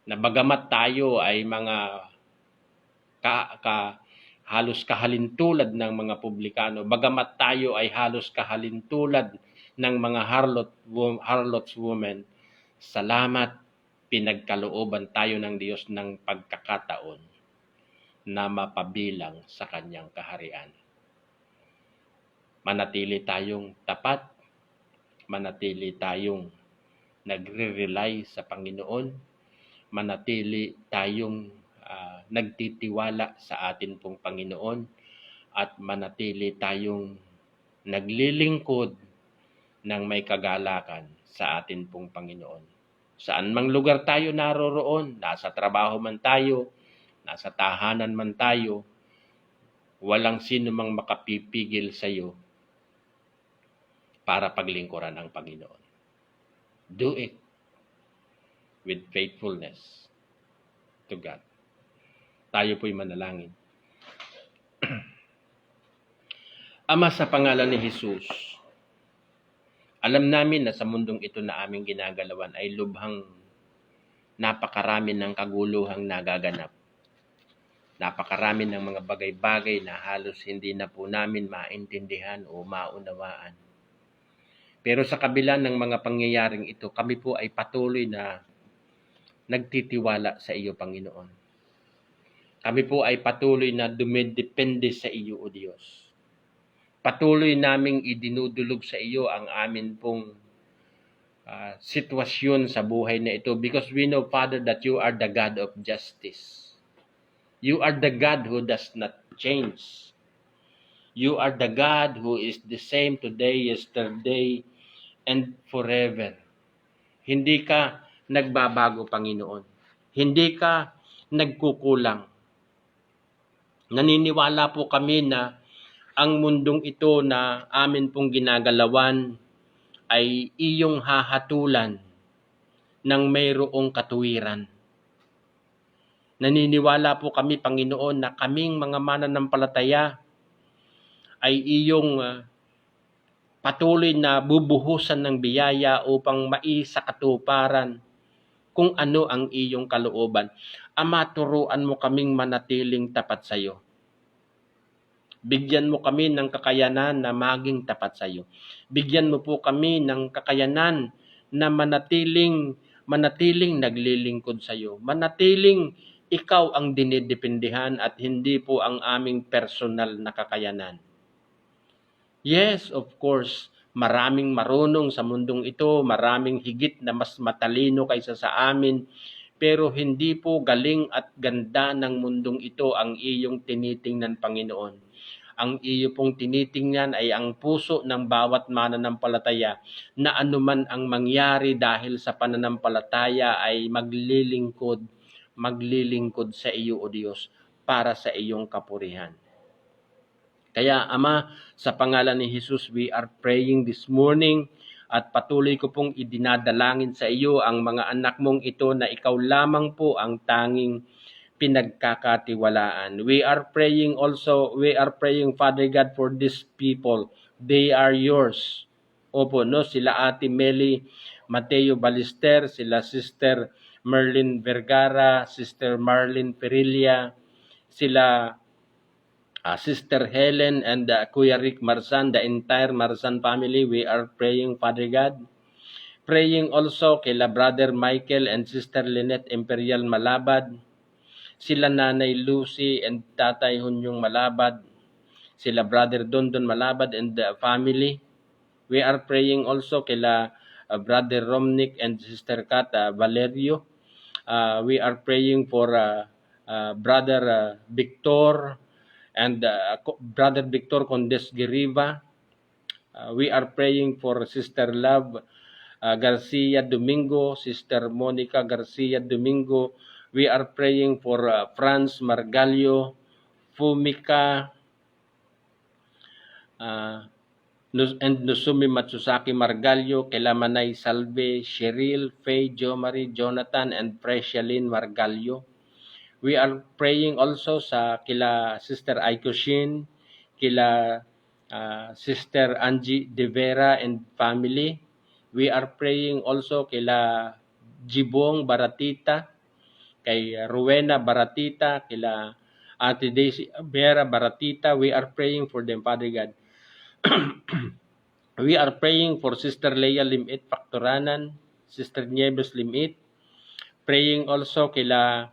na bagamat tayo ay mga halos kahalintulad ng mga publikano, bagamat tayo ay halos kahalintulad ng mga harlots women, salamat, pinagkalooban tayo ng Diyos ng pagkakataon na mapabilang sa kanyang kaharian. Manatili tayong tapat, manatili tayong nagre-rely sa Panginoon, manatili tayong nagtitiwala sa atin pong Panginoon, at manatili tayong naglilingkod ng may kagalakan sa atin pong Panginoon. Saan mang lugar tayo naroroon, nasa trabaho man tayo, nasa tahanan man tayo, walang sino mang makapipigil sa iyo para paglingkuran ang Panginoon. Do it with faithfulness to God. Tayo po'y manalangin. Ama, sa pangalan ni Jesus, alam namin na sa mundong ito na aming ginagalawan ay lubhang napakarami ng kaguluhang nagaganap. Napakarami ng mga bagay-bagay na halos hindi na po namin maintindihan o maunawaan. Pero sa kabila ng mga pangyayaring ito, kami po ay patuloy na nagtitiwala sa iyo, Panginoon. Kami po ay patuloy na dumidepende sa iyo, O Diyos. Patuloy naming idinudulog sa iyo ang amin pong sitwasyon sa buhay na ito, because we know, Father, that you are the God of justice. You are the God who does not change. You are the God who is the same today, yesterday, and forever. Hindi ka nagbabago, Panginoon. Hindi ka nagkukulang. Naniniwala po kami na ang mundong ito na amin pong ginagalawan ay iyong hahatulan ng mayroong katuwiran. Naniniwala po kami, Panginoon, na kaming mga mananampalataya ay iyong patuloy na bubuhusan ng biyaya upang maisakatuparan kung ano ang iyong kalooban. Ama, turuan mo kaming manatiling tapat sa iyo. Bigyan mo kami ng kakayanan na maging tapat sa iyo. Bigyan mo po kami ng kakayanan na manatiling naglilingkod sa iyo. Manatiling ikaw ang dinidependihan at hindi po ang aming personal na kakayanan. Yes, of course, maraming marunong sa mundong ito, maraming higit na mas matalino kaysa sa amin, pero hindi po galing at ganda ng mundong ito ang iyong tinitingnan, Panginoon. Ang iyo pong tinitingnan ay ang puso ng bawat mananampalataya na anuman ang mangyari dahil sa pananampalataya ay maglilingkod sa iyo, O Diyos, para sa iyong kapurihan. Kaya, Ama, sa pangalan ni Jesus, we are praying this morning at patuloy ko pong idinadalangin sa iyo ang mga anak mong ito na ikaw lamang po ang tanging pinagkakatiwalaan. We are praying, Father God, for these people. They are yours. Opo, no? Sila Ate Meli Mateo Balister, sila Sister Merlin Vergara, Sister Marlene Perilla, sila Sister Helen and Kuya Rick Marsan, the entire Marsan family. We are praying, Father God. Praying also kila Brother Michael and Sister Lynette Imperial Malabad, sila Nanay Lucy and Tatay Hunyong Malabad, sila Brother Dondon Malabad and the family. We are praying also kila Brother Romnick and Sister Kata Valerio. We are praying for Brother Victor and Brother Victor Condes Giriva. We are praying for Sister Love Garcia Domingo, Sister Monica Garcia Domingo. We are praying for Franz Margalio, Fumika, and Nusumi Matsusaki Margalyo, kila Manay Salve, Cheryl, Faye, Jo Marie, Jonathan, and Precialyn Margalyo. We are praying also sa kila Sister Aiko Shin, kila Sister Angie De Vera and family. We are praying also kila Jibong Baratita, kay Rowena Baratita, kila Ate Daisy Vera Baratita. We are praying for them, Father God. We are praying for Sister Leia Limit Factoranan, Sister Nieves Limit, praying also kila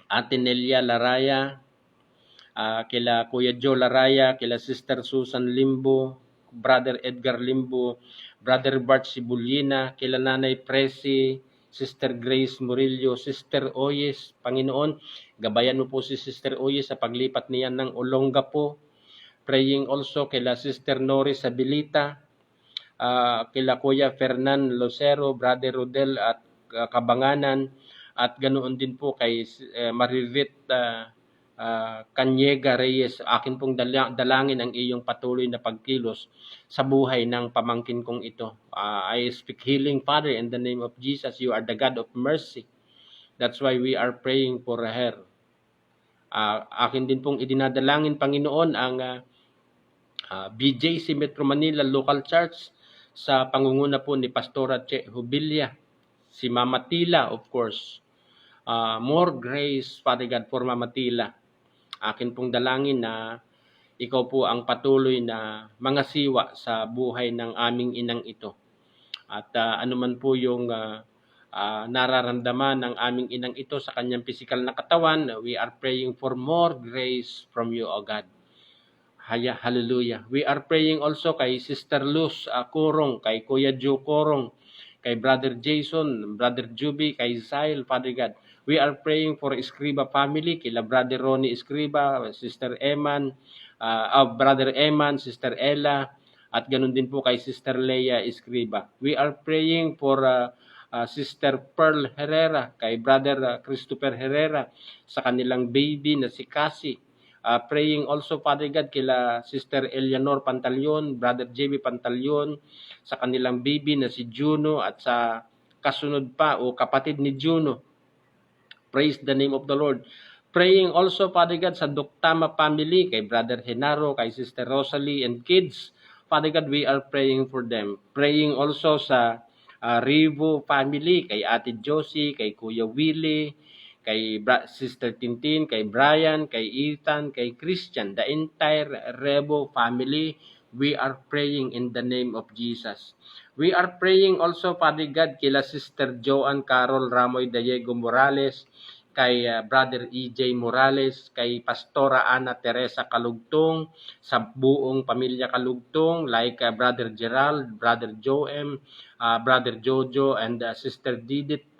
Ate Nelia Laraya, kila Kuya Joe Laraya, kila Sister Susan Limbo, Brother Edgar Limbo, Brother Bart Sibulina, kila Nanay Presi, Sister Grace Murillo, Sister Oyes, Panginoon, gabayan mo po si Sister Oyes sa paglipat niya ng Olongapo. Praying also kila Sister Noris Sabilita, kila Kuya Fernan Lucero, Brother Rodel at Kabanganan, at ganoon din po kay Marivet Kanyega Reyes. Akin pong dalangin ang iyong patuloy na pagkilos sa buhay ng pamangkin kong ito. I speak healing, Father, in the name of Jesus. You are the God of mercy. That's why we are praying for her. Akin din pong idinadalangin, Panginoon, ang BJC Metro Manila Local Church sa pangunguna po ni Pastora Che Hubilia, si Mama Tila, of course. More grace, Father God, for Mama Tila. Akin pong dalangin na ikaw po ang patuloy na mangasiwa sa buhay ng aming inang ito. At anuman po yung nararamdaman ng aming inang ito sa kanyang physical na katawan, we are praying for more grace from you, O God. Hallelujah. We are praying also kay Sister Luz Kurong, kay Kuya Joe Kurong, kay Brother Jason, Brother Juby, kay Zyle, Father God. We are praying for Escriba family, kila Brother Ronnie Escriba, Sister Eman, Brother Eman, Sister Ella, at ganun din po kay Sister Leia Escriba. We are praying for Sister Pearl Herrera, kay Brother Christopher Herrera, sa kanilang baby na si Cassie. Praying also, Father God, kila Sister Eleanor Pantaleon, Brother JB Pantaleon, sa kanilang baby na si Juno, at sa kasunod pa o kapatid ni Juno. Praise the name of the Lord. Praying also, Father God, sa Duktama family, kay Brother Henaro, kay Sister Rosalie and kids. Father God, we are praying for them. Praying also sa Rivo family, kay Ate Josie, kay Kuya Willie, kay Sister Tintin, kay Brian, kay Ethan, kay Christian, the entire Revo family. We are praying in the name of Jesus. We are praying also, Father God, kila Sister Joanne Carol Ramoy Diego Morales, kay Brother EJ Morales, kay Pastora Ana Teresa Kalugtong, sa buong pamilya Kalugtong, like Brother Gerald, Brother Joem, Brother Jojo, and Sister Didit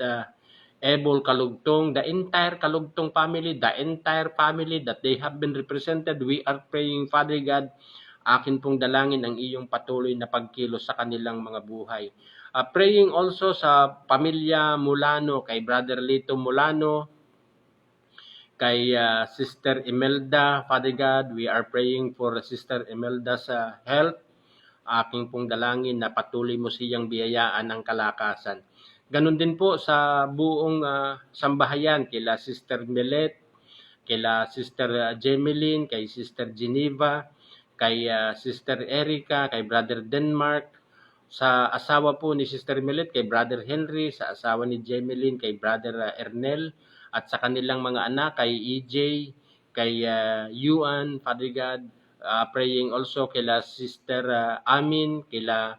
Ebol Kalugtong, the entire Kalugtong family, the entire family that they have been represented. We are praying, Father God, akin pong dalangin ang iyong patuloy na pagkilos sa kanilang mga buhay. Praying also sa pamilya Mulano, kay Brother Lito Mulano, kay Sister Imelda, Father God, we are praying for Sister Imelda's health. Aking pong dalangin na patuloy mo siyang biyayaan ng kalakasan. Ganon din po sa buong sambahayan, kila Sister Melet, kila Sister Jemeline, kay Sister Geneva, kay Sister Erica, kay Brother Denmark, sa asawa po ni Sister Melet, kay Brother Henry, sa asawa ni Jemeline, kay Brother Ernel, at sa kanilang mga anak, kay EJ, kay Yuan, Father God. Praying also kila Sister Amin, kila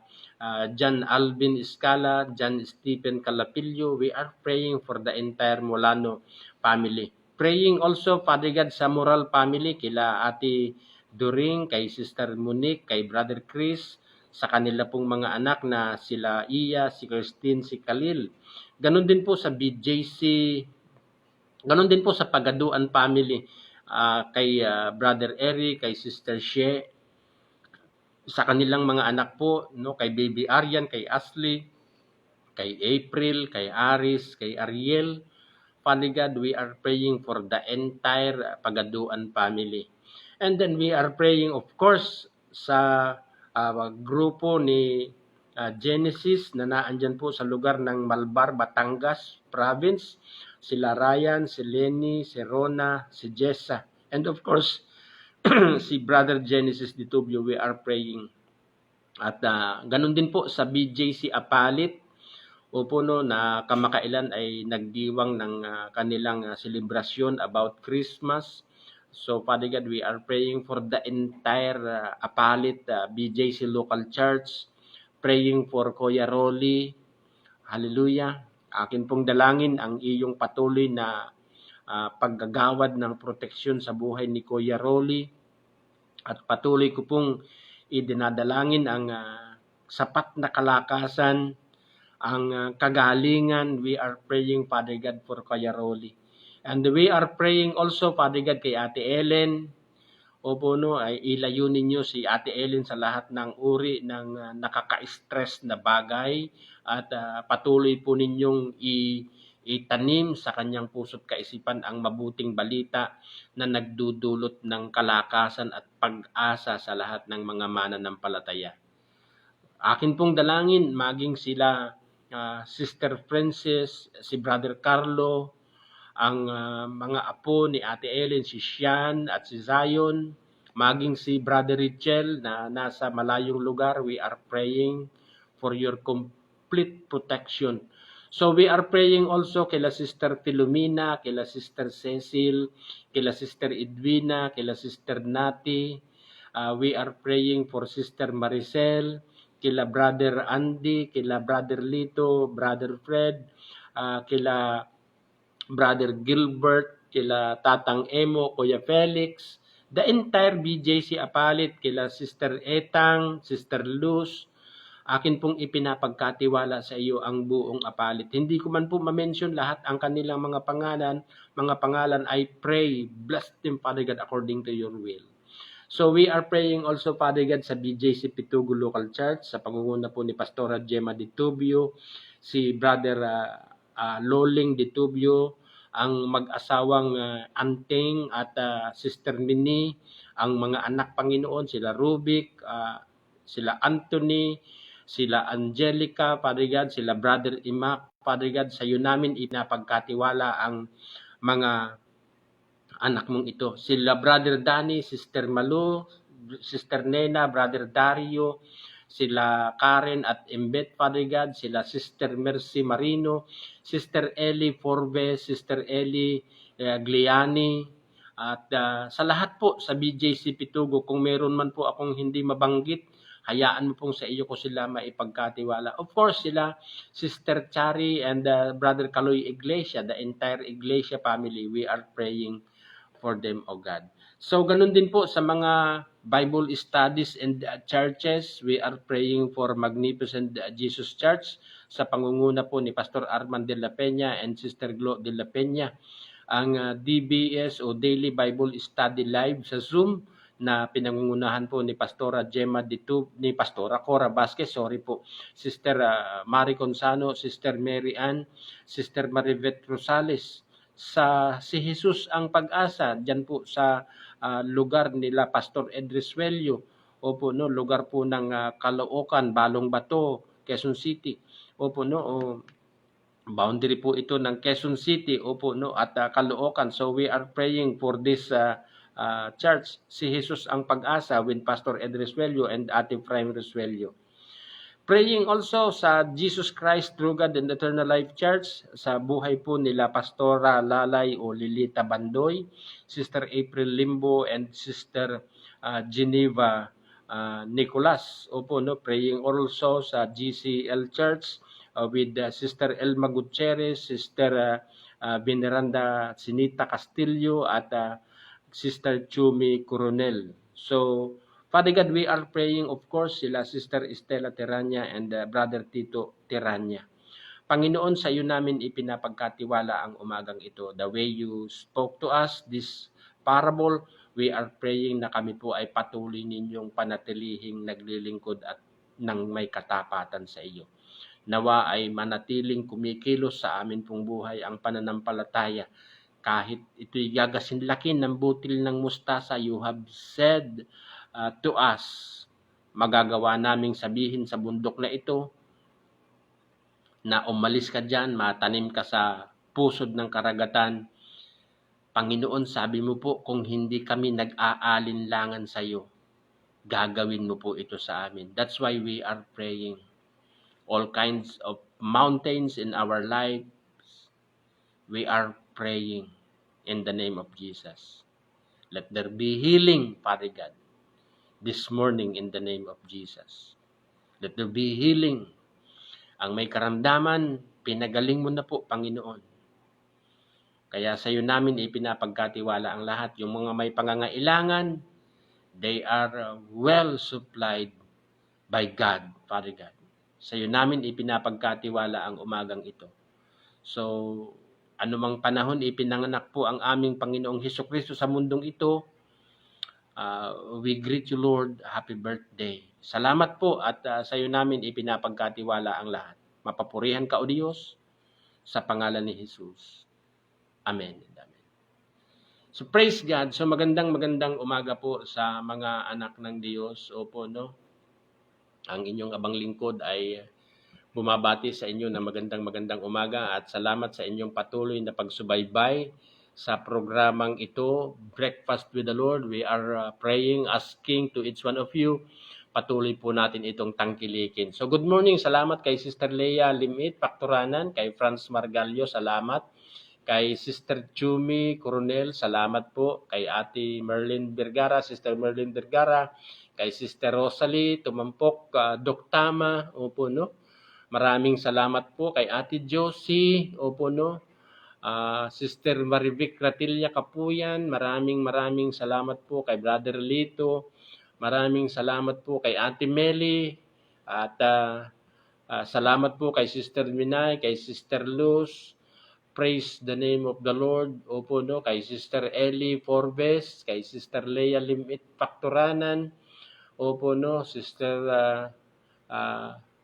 John Alvin Escala, John Stephen Calapillo. We are praying for the entire Molano family. Praying also, Father God, sa Moral family, kila Ate During, kay Sister Monique, kay Brother Chris, sa kanila pong mga anak na sila Iya, si Christine, si Khalil. Ganon din po sa BJC, ganon din po sa Pagaduan family, kay Brother Eric, kay Sister She, sa kanilang mga anak po, no, kay Baby Arian, kay Ashley, kay April, kay Aris, kay Ariel. Father God, we are praying for the entire Pagaduan family. And then we are praying, of course, sa grupo ni Genesis na naandyan po sa lugar ng Malbar, Batangas Province. Sila Ryan, si Lenny, si Rona, si Jessa. And of course, si Brother Genesis Ditubio, we are praying. At ganun din po sa BJC Apalit, opo no, na kamakailan ay nagdiwang ng kanilang celebration about Christmas. So Father God, we are praying for the entire Apalit BJC local church, praying for Kuya Rolly. Hallelujah. Akin pong dalangin ang iyong patuloy na paggagawad ng proteksyon sa buhay ni Kuya Rolly. At patuloy ko pong idinadalangin ang sapat na kalakasan, ang kagalingan. We are praying, Father God, for Kuya Rolly. And we are praying also, Father God, kay Ate Ellen. Opo no, ay ilayo ninyo si Ate Ellen sa lahat ng uri ng nakaka-stress na bagay at patuloy po ninyong itanim sa kanyang puso't kaisipan ang mabuting balita na nagdudulot ng kalakasan at pag-asa sa lahat ng mga mananampalataya. Akin pong dalangin, maging sila Sister Frances, si Brother Carlo, ang mga apo ni Ate Ellen, si Sian at si Zion, maging si Brother Richel na nasa malayong lugar. We are praying for your complete protection. So we are praying also kila Sister Filomena, kila Sister Cecil, kila Sister Edwina, kila Sister Nati. We are praying for Sister Maricel, kila Brother Andy, kila Brother Lito, Brother Fred, kila Brother Gilbert, kila Tatang Emo, Kuya Felix, the entire BJC Apalit, kila Sister Etang, Sister Luz. Akin pong ipinapagkatiwala sa iyo ang buong Apalit. Hindi ko man po ma-mention lahat ang kanilang mga pangalan. I pray, bless them, Father God, according to your will. So we are praying also, Father God, sa BJC Pitugo Local Church, sa pangunguna po ni Pastora Gemma Ditubio, si Brother Loling Ditubio, ang mag-asawang Anting at Sister Minnie, ang mga anak Panginoon, sila Rubik, sila Anthony, sila Angelica, Father God, sila Brother Imak, Father God, sa iyo namin ipinapagkatiwala ang mga anak mong ito. Sila Brother Danny, Sister Malu, Sister Nena, Brother Dario, sila Karen at Embet, Father God, sila Sister Mercy Marino, Sister Ellie Forbes, Sister Ellie Gliani, at sa lahat po sa BJC Pitugo, kung meron man po akong hindi mabanggit, hayaan mo pong sa iyo ko sila maipagkatiwala. Of course, sila Sister Chari and Brother Kaloy Iglesia, the entire Iglesia family, we are praying for them, O God. So, ganun din po sa mga Bible studies and churches, we are praying for Magnificent Jesus Church sa pangunguna po ni Pastor Arman de la Peña and Sister Glo de la Peña. Ang DBS o Daily Bible Study Live sa Zoom na pinangungunahan po ni Pastora Gemma ni Pastora Cora Vasquez, Sister Mari Consano, Sister Mary Ann, Sister Marivet Rosales, sa si Jesus ang pag-asa diyan po sa lugar nila Pastor Edriswelio, opo no, lugar po ng Caloocan, Balong Bato, Quezon City, opo no, boundary po ito ng Quezon City, opo no, at Caloocan. So we are praying for this church, si Jesus ang pag-asa, with Pastor Edriswelio and Ate Prime Resuelio. Praying also sa Jesus Christ True God and Eternal Life Church, sa buhay po nila Pastora Lalay o Lilita Bandoy, Sister April Limbo, and Sister Geneva Nicolas. Opo, no? Praying also sa GCL Church with Sister Elma Gutierrez, Sister Veneranda Sinita Castillo, at Sister Chumi Coronel. So, Father God, we are praying, of course, sila Sister Estela Teranya and Brother Tito Teranya. Panginoon, sa iyo namin ipinapagkatiwala ang umagang ito. The way you spoke to us, this parable, we are praying na kami po ay patuloy ninyong panatilihing naglilingkod at nang may katapatan sa iyo. Nawa ay manatiling kumikilos sa amin pong buhay ang pananampalataya. Kahit ito'y gagasinlakin ng butil ng mustasa, you have said to us, magagawa naming sabihin sa bundok na ito na umalis ka dyan, matanim ka sa pusod ng karagatan. Panginoon, sabi mo po, kung hindi kami nag-aalinlangan sa iyo, gagawin mo po ito sa amin. That's why we are praying. All kinds of mountains in our lives, we are praying in the name of Jesus. Let there be healing, Father God, this morning in the name of Jesus. Let there be healing. Ang may karamdaman, pinagaling mo na po, Panginoon. Kaya sa iyo namin ipinapagkatiwala ang lahat. Yung mga may pangangailangan, they are well supplied by God, Father God. Sa iyo namin ipinapagkatiwala ang umagang ito. So, anumang panahon ipinanganak po ang aming Panginoong Hesukristo sa mundong ito, we greet you, Lord. Happy birthday. Salamat po at sa iyo namin ipinapagkatiwala ang lahat. Mapapurihan ka, O Diyos, sa pangalan ni Jesus. Amen. Amen. So praise God. So magandang umaga po sa mga anak ng Diyos. Opo, no? Ang inyong abang lingkod ay bumabati sa inyo na magandang umaga at salamat sa inyong patuloy na pagsubaybay sa programang ito, Breakfast with the Lord. We are praying, asking to each one of you, patuloy po natin itong tangkilikin. So good morning, salamat kay Sister Leia Limit, Pacturanan, kay Franz Margalio, salamat. Kay Sister Chumi Coronel, salamat po. Kay Ate Merlin Vergara, Sister Merlin Vergara. Kay Sister Rosalie Tumampok, Doc Tama, opo, no? Maraming salamat po. Kay Ate Josie, opo, no? Sister Marivic Ratilla Kapuyan, maraming salamat po. Kay Brother Lito, maraming salamat po. Kay Ate Meli, at salamat po kay Sister Minay, kay Sister Luz. Praise the name of the Lord. Opo, no? Kay Sister Ellie Forbes, kay Sister Leia Limit Pacturanan. Opo, no? Sister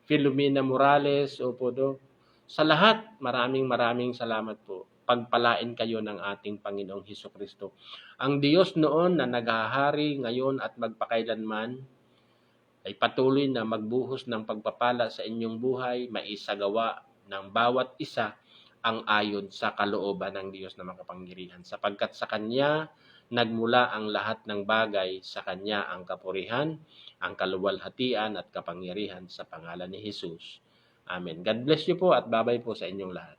Filomena Morales. Opo, no? Sa lahat, maraming salamat po. Pagpalain kayo ng ating Panginoong Hesukristo. Ang Diyos noon na naghahari ngayon at magpakailanman ay patuloy na magbuhos ng pagpapala sa inyong buhay, maisagawa ng bawat isa ang ayon sa kalooban ng Diyos na makapangyarihan. Sapagkat sa Kanya, nagmula ang lahat ng bagay, sa Kanya ang kapurihan, ang kaluwalhatian at kapangyarihan sa pangalan ni Jesus. Amen. God bless you po at babay po sa inyong lahat.